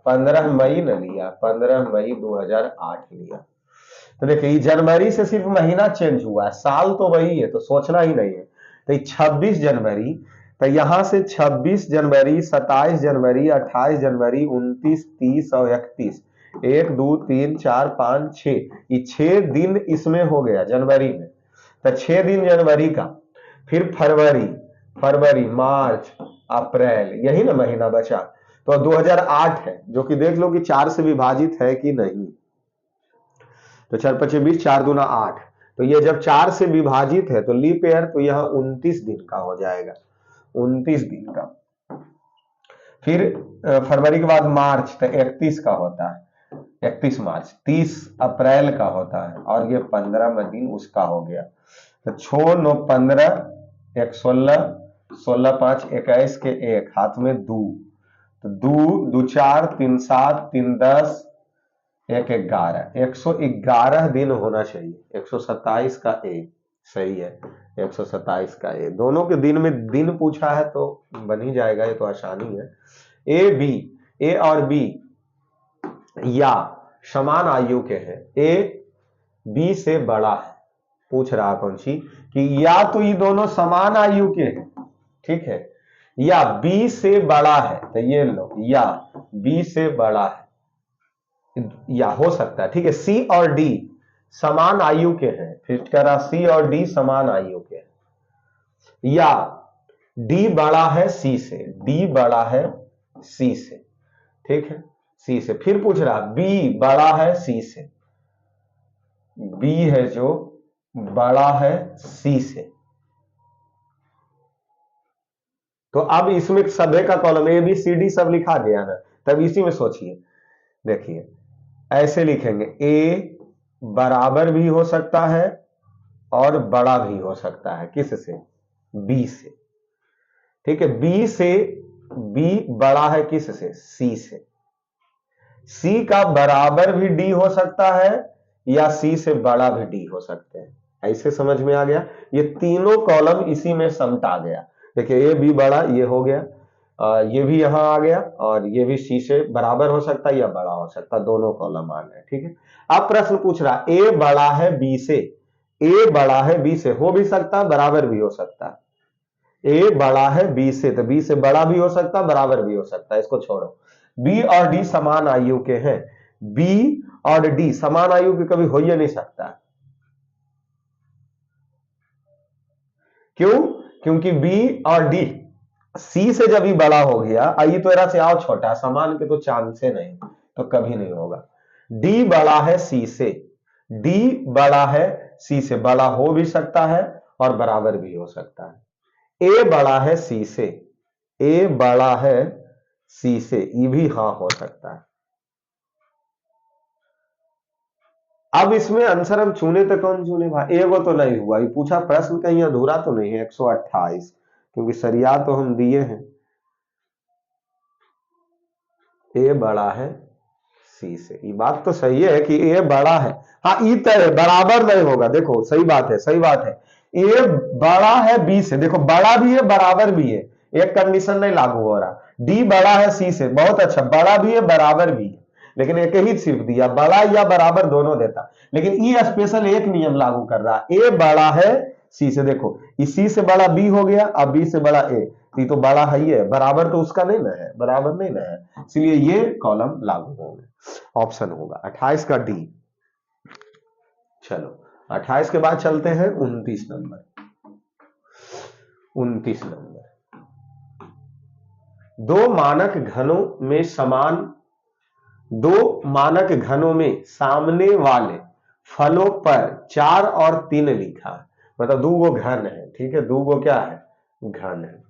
15 मई न लिया, 15 मई 2008 लिया। तो देखिए जनवरी से सिर्फ महीना चेंज हुआ है, साल तो वही है, तो सोचना ही नहीं है। तो 26 जनवरी, तो यहां से 26 जनवरी 27 जनवरी 28 जनवरी 29 30 और 31, 1 2 3 4 5 6, ये 6 दिन इसमें हो गया जनवरी में, तो 6 दिन जनवरी का, फिर फरवरी मार्च अप्रैल, यही ना महीना बचा, तो 2008 है, जो कि देख लो कि 4 से विभाजित है कि नहीं, तो 4 5 20, 4 दूना 8, तो ये जब 4 से विभाजित है तो लीप ईयर, तो यह 29 दिन का हो जाएगा, 29 दिन का। फिर फरवरी के बाद मार्च, तो 31 का होता है, 31 मार्च, 30 अप्रैल का होता है, और ये 15वां दिन उसका हो गया, तो 6 9 15 1 16 16 5 21 के 1 हाथ में 2, तो 2 2 4 3 7 3 10 1 11, 111 दिन होना चाहिए। 127 का ए सही है, 127 का ए, दोनों के दिन में दिन पूछा है तो बन ही जाएगा, ये तो आसानी है। ए और बी या समान आयु के हैं, ए बी से बड़ा है, पूछ रहा कौन सी, कि या तो ये दोनों समान आयु के हैं, ठीक है, या बी से बड़ा है, तो ये लो, या बी से बड़ा है, या हो सकता है, ठीक है, सी और डी समान आयु के हैं, फिर कह रहा सी और डी समान आयु के हैं, या डी बड़ा है सी से, डी बड़ा है सी से, ठीक है, सी से, फिर पूछ रहा बी बड़ा है सी से, बी है जो बड़ा है सी से, तो अब इसमें सभ्य का column A B C D सब लिखा गया ना, तब इसी में सोचिए, देखिए ऐसे लिखेंगे, ए बराबर भी हो सकता है और बड़ा भी हो सकता है, किससे, बी से, ठीक है, बी से, बी बड़ा है किससे, सी से, सी का बराबर भी डी हो सकता है या सी से बड़ा भी डी हो सकते हैं, ऐसे समझ में आ गया, ये तीनों कॉलम इसी में समटा गया, देखिए ए बी बड़ा ये हो गया, ये भी यहां आ गया, और ये भी सी से बराबर हो सकता है या बड़ा हो सकता है, दोनों कॉलम आ गए, ठीक है। अब प्रश्न पूछ रहा ए बड़ा है बी से, ए बड़ा है बी से, हो भी सकता है बराबर भी हो सकता है, ए बड़ा है बी से, तो बी से बड़ा भी हो सकता है बराबर भी हो सकता है, इसको छोड़ो, बी और डी समान आयु के हैं, बी और डी समान आयु के कभी हो ही नहीं सकता, क्यों, क्योंकि बी और डी सी से जब ये बड़ा हो गया, आई तो एरा से आओ छोटा, समान के तो चांस से नहीं, तो कभी नहीं होगा। डी बड़ा है सी से, डी बड़ा है सी से, बड़ा हो भी सकता है और बराबर भी हो सकता है। ए बड़ा है सी से, ए बड़ा है सी से, ये भी हाँ हो सकता है। अब इसमें आंसर हम चुने तो कौन चुने भाई, ए वो तो नहीं हुआ, ये पूछा प्रश्न कहीं अधूरा तो नहीं है 128, क्योंकि सरिया तो हम दिए हैं। ए बड़ा है सी से, ये बात तो सही है कि ए बड़ा है, हाँ ई तय बराबर नहीं होगा, देखो सही बात है, सही बात है। ए बड़ा है बी से, देखो बड़ा भी है बराबर भी है, एक कंडीशन नहीं लागू हो रहा। डी बड़ा है सी से, बहुत अच्छा, बड़ा भी है बराबर भी है, लेकिन एक ही सिर्फ दिया, बड़ा या बराबर दोनों देता, लेकिन ई स्पेशल एक नियम लागू कर रहा, ए बड़ा है सी से, देखो सी से बड़ा बी हो गया, अब बी से बड़ा ए, ये तो बड़ा है ही है, बराबर तो उसका नहीं ना है, बराबर नहीं ना है, इसलिए ये कॉलम लागू होंगे, ऑप्शन होगा 28 का डी। चलो 28 के बाद चलते हैं 29 नंबर। 29 नंबर, दो मानक घनों में सामने वाले फलों पर 4 और 3 लिखा है, मतलब दो गो घन है, ठीक है, दो गो क्या है, घन है।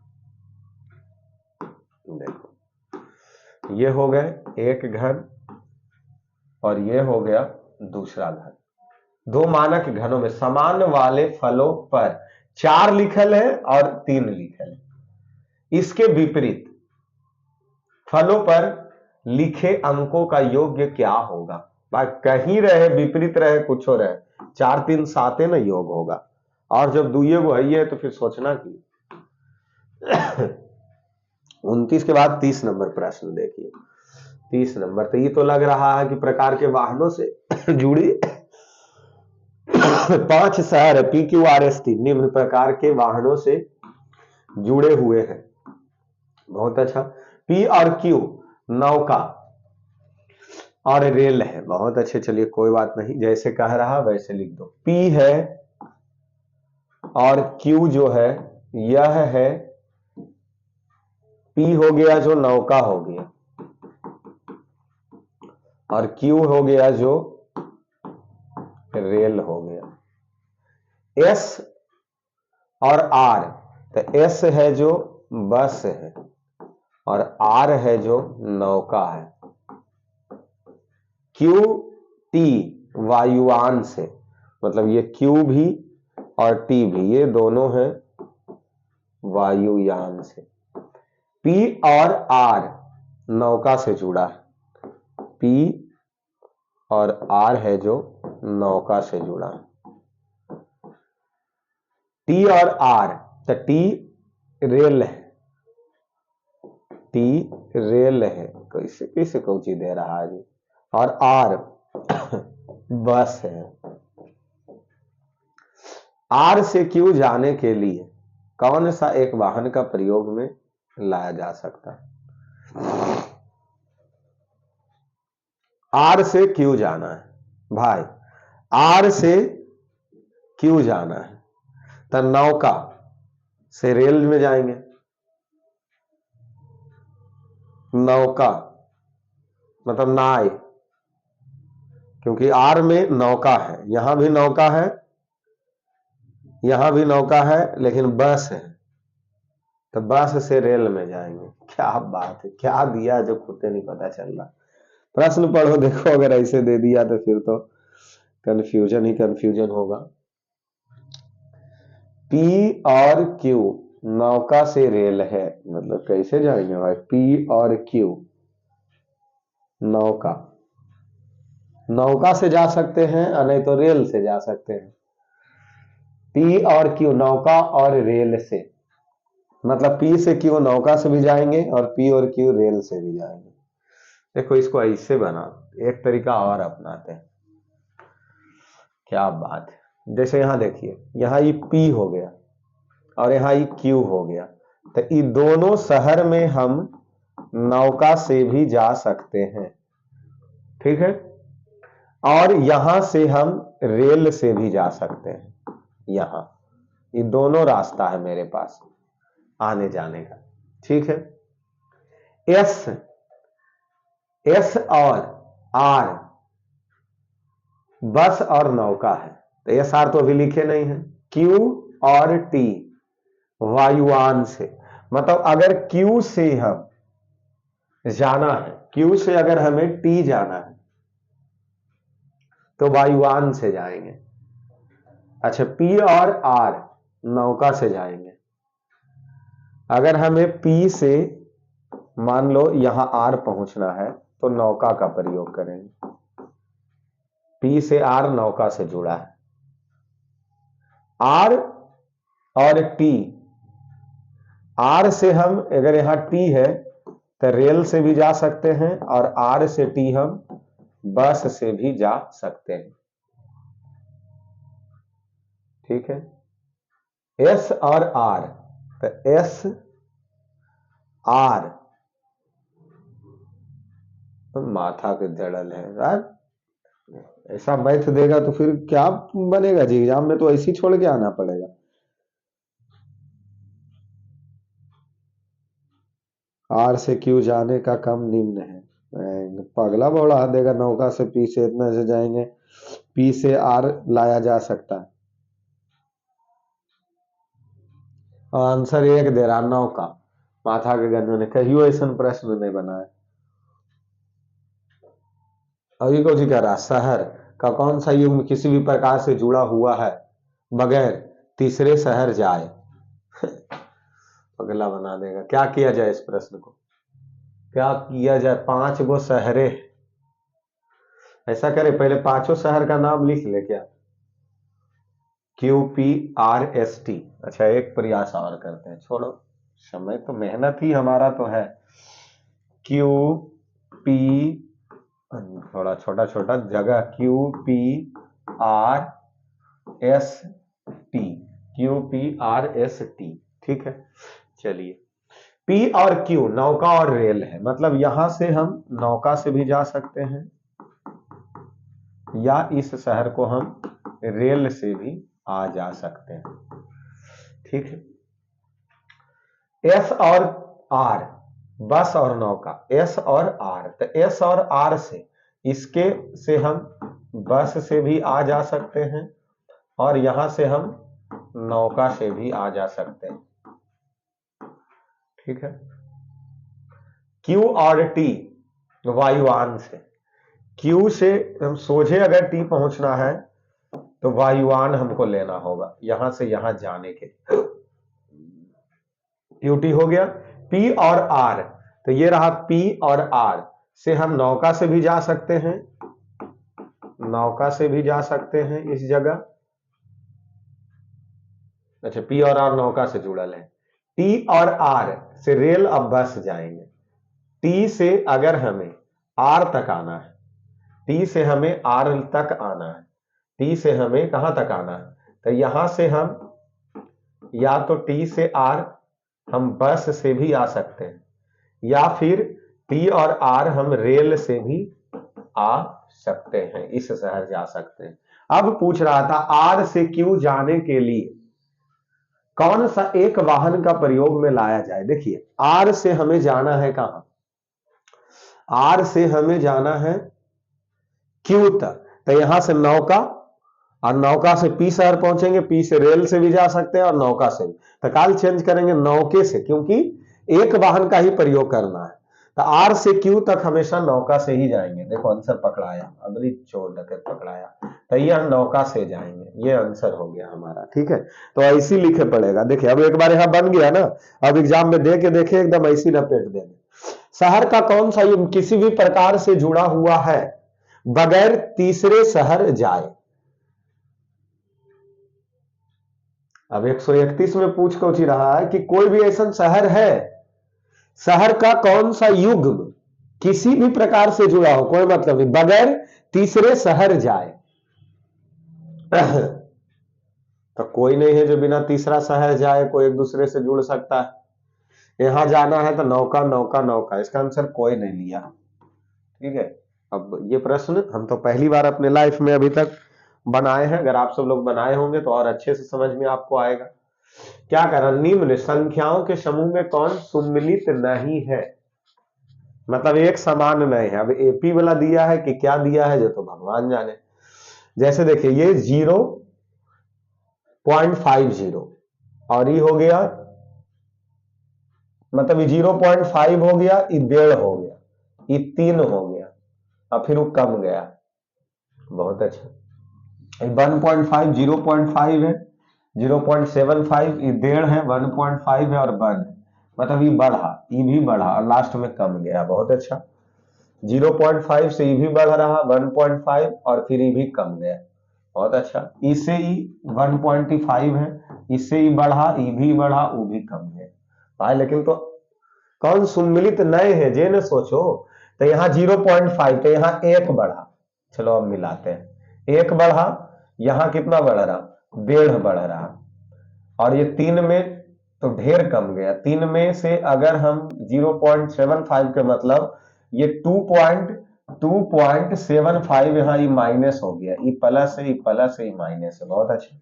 देखो ये हो गए एक घन और ये हो गया दूसरा घन। दो मानक घनों में समान वाले फलों पर 4 लिखल है और 3 लिखल है। इसके विपरीत फलों पर लिखे अंकों का योग्य क्या होगा, भाई कहीं रहे विपरीत रहे कुछ हो रहे, 4 3 7 ना योग होगा, और जब दुइये गो है तो फिर सोचना की। 29 के बाद 30 नंबर प्रश्न देखिए। 30 नंबर, तो ये तो लग रहा है कि प्रकार के वाहनों से जुड़ी 5 शहर P Q R S T निम्न प्रकार के वाहनों से जुड़े हुए हैं। बहुत अच्छा। पी और क्यू नौका और रेल है, बहुत अच्छे, चलिए कोई बात नहीं, जैसे कह रहा वैसे लिख दो। पी है और क्यू जो है यह है, पी हो गया जो नौका हो गया और क्यू हो गया जो रेल हो गया। एस और आर, तो एस है जो बस है और आर है जो नौका है। क्यू टी वायुयान से, मतलब ये क्यू भी और टी भी, ये दोनों हैं वायुयान से। पी और आर नौका से जुड़ा है, पी और आर है जो नौका से जुड़ा है। टी और आर, तो टी रेल है, टी रेल है, कैसे कैसे कौची दे रहा है जी, और आर बस है। आर से क्यू जाने के लिए कौन सा एक वाहन का प्रयोग में लाया जा सकता है। आर से क्यू जाना है भाई, आर से क्यू जाना है, तो नौका से रेल में जाएंगे, नौका मतलब नाव, क्योंकि आर में नौका है, यहां भी नौका है, यहां भी नौका है, लेकिन बस है, तो बस से रेल में जाएंगे। क्या बात है, क्या दिया जो खुद नहीं पता चल रहा। प्रश्न पढ़ो, देखो अगर ऐसे दे दिया तो फिर तो कंफ्यूजन ही कंफ्यूजन होगा। पी और क्यू नौका से रेल है, मतलब कैसे जाएंगे भाई, पी और क्यू नौका, नौका से जा सकते हैं और नहीं तो रेल से जा सकते हैं। पी और क्यू नौका और रेल से, मतलब पी से क्यू नौका से भी जाएंगे और पी और क्यू रेल से भी जाएंगे। देखो इसको ऐसे बना, एक तरीका और अपनाते हैं। क्या बात है, जैसे यहां देखिए, यहां ये पी हो गया और यहां ये क्यू हो गया, तो ये दोनों शहर में हम नौका से भी जा सकते हैं, ठीक है, और यहां से हम रेल से भी जा सकते हैं। यहां ये दोनों रास्ता है मेरे पास आने जाने का। ठीक है। एस, एस और आर बस और नौका है, तो एस आर तो अभी लिखे नहीं है। क्यू और टी वायुयान से, मतलब अगर क्यू से हम जाना है, क्यू से अगर हमें टी जाना है तो वायुयान से जाएंगे। अच्छा, पी और आर नौका से जाएंगे। अगर हमें पी से मान लो यहां आर पहुंचना है तो नौका का प्रयोग करेंगे। पी से आर नौका से जुड़ा है। आर और टी, आर से हम अगर यहां टी है तो रेल से भी जा सकते हैं और आर से टी हम बस से भी जा सकते हैं। ठीक है। एस और आर, तो एस आर, तो माथा के जड़ल है यार, ऐसा मैथ देगा तो फिर क्या बनेगा जी, एग्जाम में तो ऐसे ही छोड़ के आना पड़ेगा। आर से क्यू जाने का कम निम्न है, पगला बौड़ा देगा। नौका से पी से इतना से जाएंगे, पी से आर लाया जा सकता है। और आंसर एक दे रहा, नौका। माथा के गंजन ने कहियो ऐसा प्रश्न नहीं बनाया। अभी को जी कह रहा, शहर का कौन सा युग्म किसी भी प्रकार से जुड़ा हुआ है बगैर तीसरे शहर जाए। पगला बना देगा। क्या किया जाए इस प्रश्न को, क्या किया जाए? 5 गो शहरे, ऐसा करे पहले 5 शहर का नाम लिख ले क्या, QPRST। अच्छा, एक प्रयास और करते हैं, छोड़ो, समय तो मेहनत ही हमारा तो है। QP, थोड़ा छोटा छोटा जगह, QPRST, QPRST। ठीक है, चलिए। पी और क्यू नौका और रेल है, मतलब यहां से हम नौका से भी जा सकते हैं या इस शहर को हम रेल से भी आ जा सकते हैं। ठीक है। एस और आर बस और नौका, एस और आर, तो एस और आर से, इसके से हम बस से भी आ जा सकते हैं और यहां से हम नौका से भी आ जा सकते हैं। ठीक है। क्यू और टी वायुयान से, क्यू से हम सोझे अगर टी पहुंचना है तो वायुयान हमको लेना होगा यहां से यहां जाने के लिए। यूटी हो गया। पी और आर, तो ये रहा पी और आर से हम नौका से भी जा सकते हैं, नौका से भी जा सकते हैं इस जगह। अच्छा, पी और आर नौका से जुड़ल है। टी और आर से रेल अब बस जाएंगे। टी से अगर हमें आर तक आना है, टी से हमें आर तक आना है, टी से हमें कहां तक आना है, तो यहां से हम या तो टी से आर हम बस से भी आ सकते हैं या फिर टी और आर हम रेल से भी आ सकते हैं, इस शहर जा सकते हैं। अब पूछ रहा था आर से क्यू जाने के लिए कौन सा एक वाहन का प्रयोग में लाया जाए। देखिए, आर से हमें जाना है कहां, आर से हमें जाना है क्यू तक, तो यहां से नौका, और नौका से पी शहर पहुंचेंगे, पी से रेल से भी जा सकते हैं और नौका से भी। तो काल चेंज करेंगे नौके से, क्योंकि एक वाहन का ही प्रयोग करना है। तो आर से क्यू तक हमेशा नौका से ही जाएंगे। देखो आंसर पकड़ाया, अबरी चोर डकैत पकड़ाया, तो यह नौका से जाएंगे, ये आंसर हो गया हमारा। ठीक है, तो ऐसी लिखे पड़ेगा। देखिए अब एक बार यहां बन गया ना, अब एग्जाम में दे के देखे एकदम ऐसी लपेट देंगे। शहर का कौन सा युग्म किसी भी प्रकार से जुड़ा हुआ है बगैर तीसरे शहर जाए। अब 131 में पूछ कुछ ही रहा है कि कोई भी ऐसा शहर है, शहर का कौन सा युग्म किसी भी प्रकार से जुड़ा हो, कोई मतलब नहीं, बगैर तीसरे शहर जाए। तो कोई नहीं है जो बिना तीसरा शहर जाए कोई एक दूसरे से जुड़ सकता है। यहां जाना है तो नौका नौका नौका, इसका आंसर कोई नहीं लिया। ठीक है। अब ये प्रश्न हम तो पहली बार अपने लाइफ में अभी तक बनाए हैं, अगर आप सब लोग बनाए होंगे तो और अच्छे से समझ में आपको आएगा। क्या करा, निम्न संख्याओं के समूह में कौन सम्मिलित नहीं है, मतलब एक समान नहीं है। अब एपी वाला दिया है कि क्या दिया है जो तो भगवान जाने। जैसे देखिए ये 0.50 और ये हो गया, मतलब ये 0.5 हो गया, ये 1.5 हो गया, ये 3 हो गया, और फिर वो कम गया। बहुत अच्छा। 1.5 0.5 है, 0.75 ये 1.5 है, 1.5 है और 1 है, मतलब ये बढ़ा, ये भी बढ़ा और लास्ट में कम गया। बहुत अच्छा। 0.5 से ये भी बढ़ रहा 1.5 और फिर ये भी कम गया। बहुत अच्छा। इससे ही 1.5 है, इससे ही बढ़ा, ये भी बढ़ा, वो भी कम गया भाई। लेकिन तो कौन सम्मिलित नए हैं जे न सोचो। तो यहाँ 0.5, तो यहाँ एक बढ़ा, चलो अब मिलाते हैं। एक बढ़ा, यहाँ कितना बढ़ रहा, 1.5 बढ़ रहा, और ये 3 में तो ढेर कम गया। 3 में से अगर हम 0.75 के मतलब ये 2.75 यहाँ ये माइनस हो गया, ये प्लस है, ये प्लस है, ये माइनस है। बहुत अच्छा।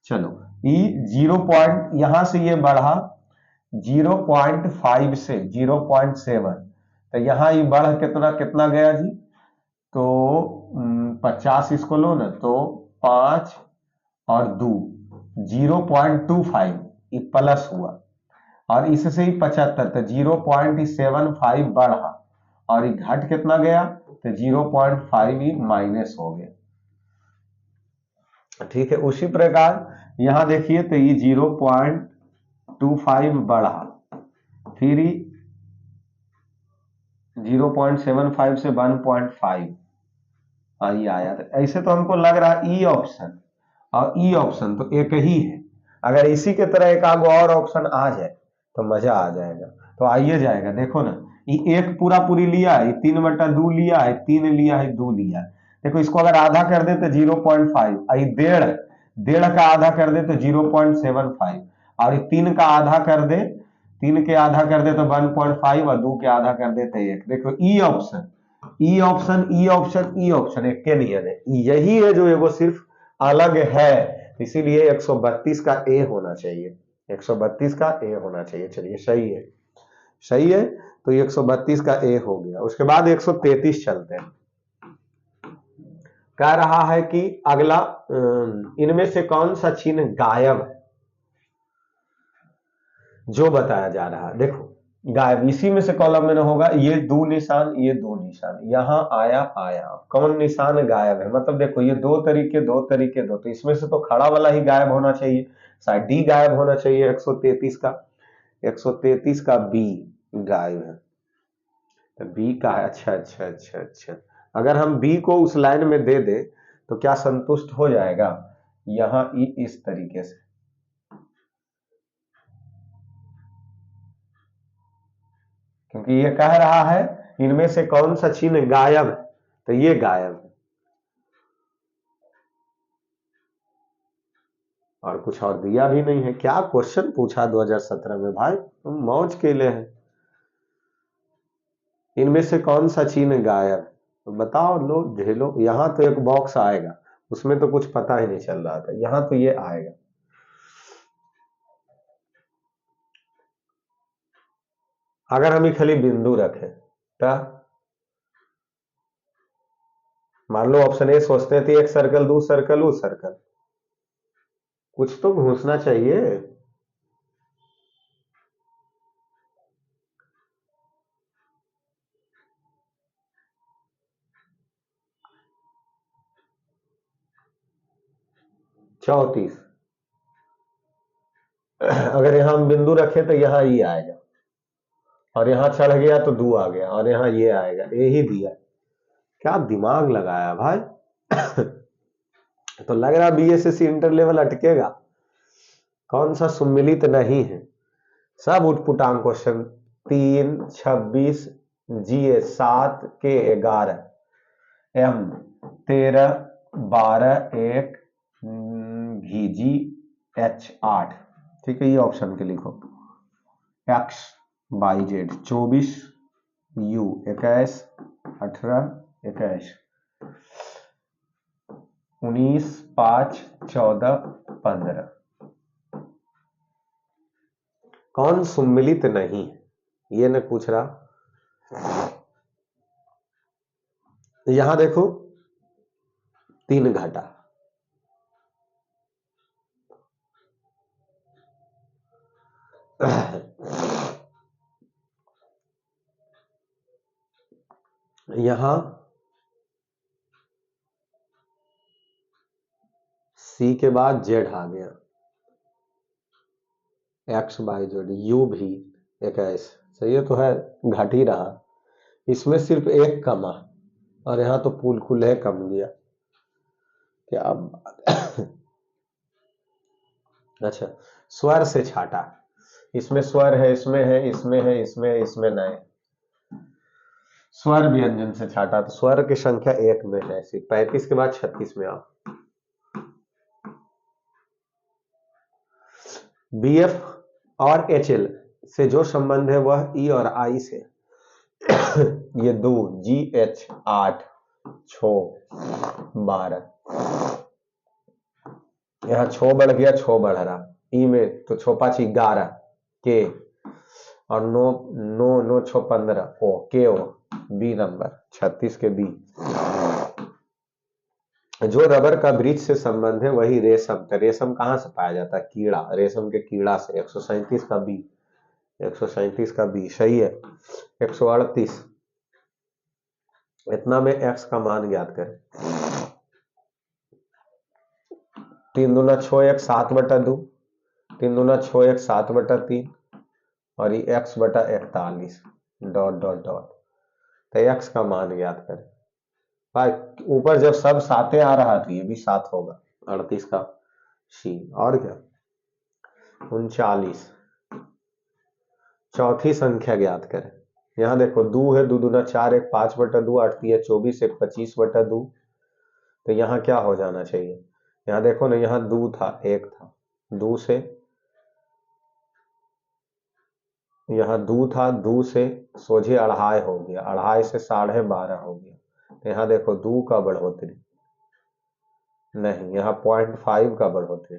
चलो ये 0. यहां से ये बढ़ा 0.5 से 0.7, तो यहाँ ये बढ़ कितना कितना गया जी, तो 50 इसको लो ना, तो 5 और 2 0.25 ये प्लस हुआ, और इससे ही 75, तो 0.75 बढ़ा, और ये घट कितना गया, तो 0.5 ही माइनस हो गया। ठीक है। उसी प्रकार यहां देखिए, तो ये 0.25 बढ़ा, फिर 0.75 से 1.5 ये आया। तो ऐसे तो हमको लग रहा है ई ऑप्शन और ई ऑप्शन तो एक ही है। अगर इसी के तरह एक आगो और ऑप्शन आ जाए तो मजा आ जाएगा। तो आइए जाएगा, देखो ना, ये एक पूरा पूरी लिया है, 3/2 लिया है, 3 लिया है, 2 लिया है। देखो इसको अगर आधा कर दे तो 0.5, आई 1.5, 1.5 का आधा कर दे तो 0.75, और 3 का आधा कर दे, 3 के आधा कर दे तो 1.5, और 2 के आधा कर दे तो 1। देखो E option, E option, E option, E option एक के नियन है, यही है जो एगो सिर्फ अलग है। इसीलिए 132 का ए होना चाहिए, 132 का ए होना चाहिए। चलिए सही है, सही है। तो 132 का ए हो गया। उसके बाद 133 चलते हैं। कह रहा है कि अगला इनमें से कौन सा चिन्ह गायब है, जो बताया जा रहा है। देखो गायब इसी में से कॉलम में ना होगा, ये 2 निशान, ये 2 निशान, यहां आया आया, कौन निशान गायब है, मतलब देखो ये 2 तरीके 2 तरीके 2, तो इसमें से तो खड़ा वाला ही गायब होना चाहिए, शायद डी गायब होना चाहिए 133 का। 133 का बी गायब है, तो बी का है। अच्छा अच्छा अच्छा अच्छा। अगर हम बी को उस लाइन में दे दे तो क्या संतुष्ट हो जाएगा, यहां इस तरीके से। क्योंकि ये कह रहा है इनमें से कौन सा चिन्ह गायब है, तो ये गायब है। और कुछ और दिया भी नहीं है। क्या क्वेश्चन पूछा 2017 में भाई, तुम मौज के लिए हैं। इनमें से कौन सा चिन्ह गायब है, तो बताओ, लो झेलो। यहां तो एक बॉक्स आएगा, उसमें तो कुछ पता ही नहीं चल रहा था, यहां तो ये आएगा। अगर हम ये खाली बिंदु रखें तो मान लो ऑप्शन ए सोचते थे, एक सर्कल, 2 सर्कल, वो सर्कल, कुछ तो घूसना चाहिए। 34, अगर यहाँ हम बिंदु रखे तो यहाँ ये आएगा, और यहाँ चढ़ गया तो 2 आ गया, और यहाँ ये आएगा, यही दिया। क्या दिमाग लगाया भाई। तो लग रहा बीएसएससी इंटर लेवल अटकेगा। कौन सा सम्मिलित नहीं है, सब उठपुटांग क्वेश्चन। 3, 26, जीए 7 के 11, एम 13, 12, 1, घी एच 8। ठीक है, ये ऑप्शन के लिखो। X Y Z 24, U 21, 18, 21, 19, 5, 14, 15। कौन सम्मिलित नहीं है, ये न पूछ रहा। यहां देखो 3 घटा, यहां सी के बाद जेड आ गया, एक्स वाई जेड, यू भी एक ऐसे, सही है तो है, घट ही रहा। इसमें सिर्फ एक कमा और यहाँ तो पुल खुल है कम गया, क्या अब अच्छा, स्वर से छाटा, इसमें स्वर है, इसमें है, इसमें है, इसमें है, इसमें नहीं। स्वर व्यंजन से छाटा तो स्वर की संख्या 1 में है, 35 के बाद 36 में आओ। बीएफ और एचएल से जो संबंध है वह ई और आई से ये 2 जी एच 8 6 12, यहाँ 6 बढ़ गया, 6 बढ़ रहा ई में तो 6 5 11 के और 9 9 9 6 15 ओ के ओ बी नंबर 36 के बी। जो रबर का वृक्ष से संबंध है वही रेशम, तो रेशम कहाँ से पाया जाता है, कीड़ा, रेशम के कीड़ा से। 137 का बी, 137 का बी सही है। 138, इतना में एक्स का मान ज्ञात करें। 3 दूना 6 1 7 बटा 2, 3 दूना 6 1 7 बटा 3 और ये एक्स बटा 41 डॉट डॉट डॉट, तो एक्स का मान ज्ञात करें। भाई ऊपर जब सब साते आ रहा तो ये भी 7 होगा, 38 का सी। और क्या 39, चौथी संख्या ज्ञात करें। यहाँ देखो 2 है, 2 दूना 4 1 5 बटा 2 8 3 24 1 25 बटा 2, तो यहाँ क्या हो जाना चाहिए, यहाँ देखो ना, यहाँ 2 था 1 था, 2 से यहाँ 2 था, 2 से सोझे अढ़ाई हो गया, अढ़ाई से 12.5 हो गया, तो यहाँ देखो 2 का बढ़ोतरी नहीं, यहाँ 0.5 का बढ़ोतरी,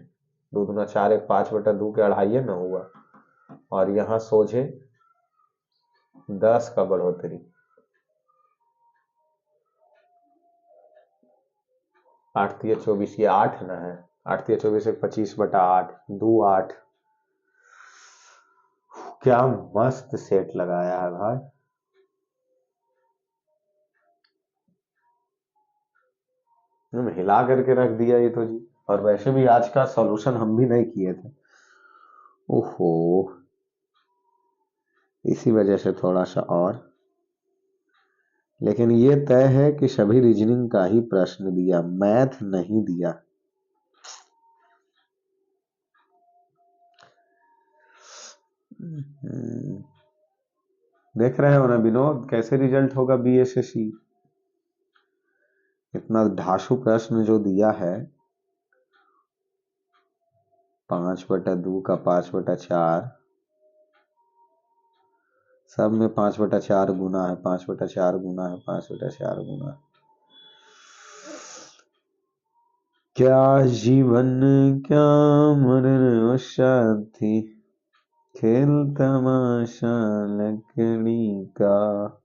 2 दूना 4 1 5 बटा 2 के अढ़ाई न हुआ, और यहाँ सोझे 10 का बढ़ोतरी, 8 3 24, ये 8 ना है, 8 3 24 25 बटा 8 2 8। क्या मस्त सेट लगाया है भाई, हिला करके रख दिया ये तो जी। और वैसे भी आज का सॉल्यूशन हम भी नहीं किए थे, ओहो, इसी वजह से थोड़ा सा और, लेकिन ये तय है कि सभी रीजनिंग का ही प्रश्न दिया, मैथ नहीं दिया। देख रहे हो ना विनोद कैसे रिजल्ट होगा बीएसएससी, इतना ढासू प्रश्न जो दिया है। 5 बटा 2 का 5 बटा 4, सब में 5 बटा 4 गुना है, 5 बटा 4 गुना है, 5 बटा 4 गुना है। क्या जीवन क्या मरण साथी, खेल तमाशा लकड़ी का,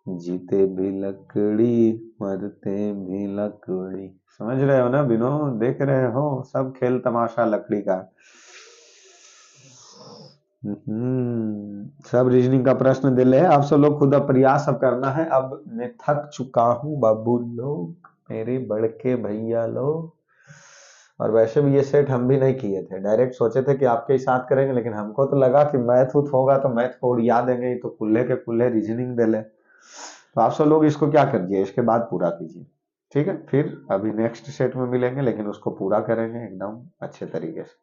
जीते भी लकड़ी मरते भी लकड़ी। समझ रहे हो ना विनोद, देख रहे हो सब खेल तमाशा लकड़ी का। सब रीजनिंग का प्रश्न दिले है, आप सब लोग खुद अब प्रयास अब करना है। अब मैं थक चुका हूँ बाबू लोग, मेरे बड़के भैया लोग। और वैसे भी ये सेट हम भी नहीं किए थे, डायरेक्ट सोचे थे कि आपके ही साथ करेंगे, लेकिन हमको तो लगा कि मैथ उथ होगा तो मैथ को उड़िया देंगे, ये तो कुल्ले के कुल्ले रीजनिंग दे ले। तो आप सब लोग इसको क्या करिए, इसके बाद पूरा कीजिए, ठीक है। फिर अभी नेक्स्ट सेट में मिलेंगे, लेकिन उसको पूरा करेंगे एकदम अच्छे तरीके से।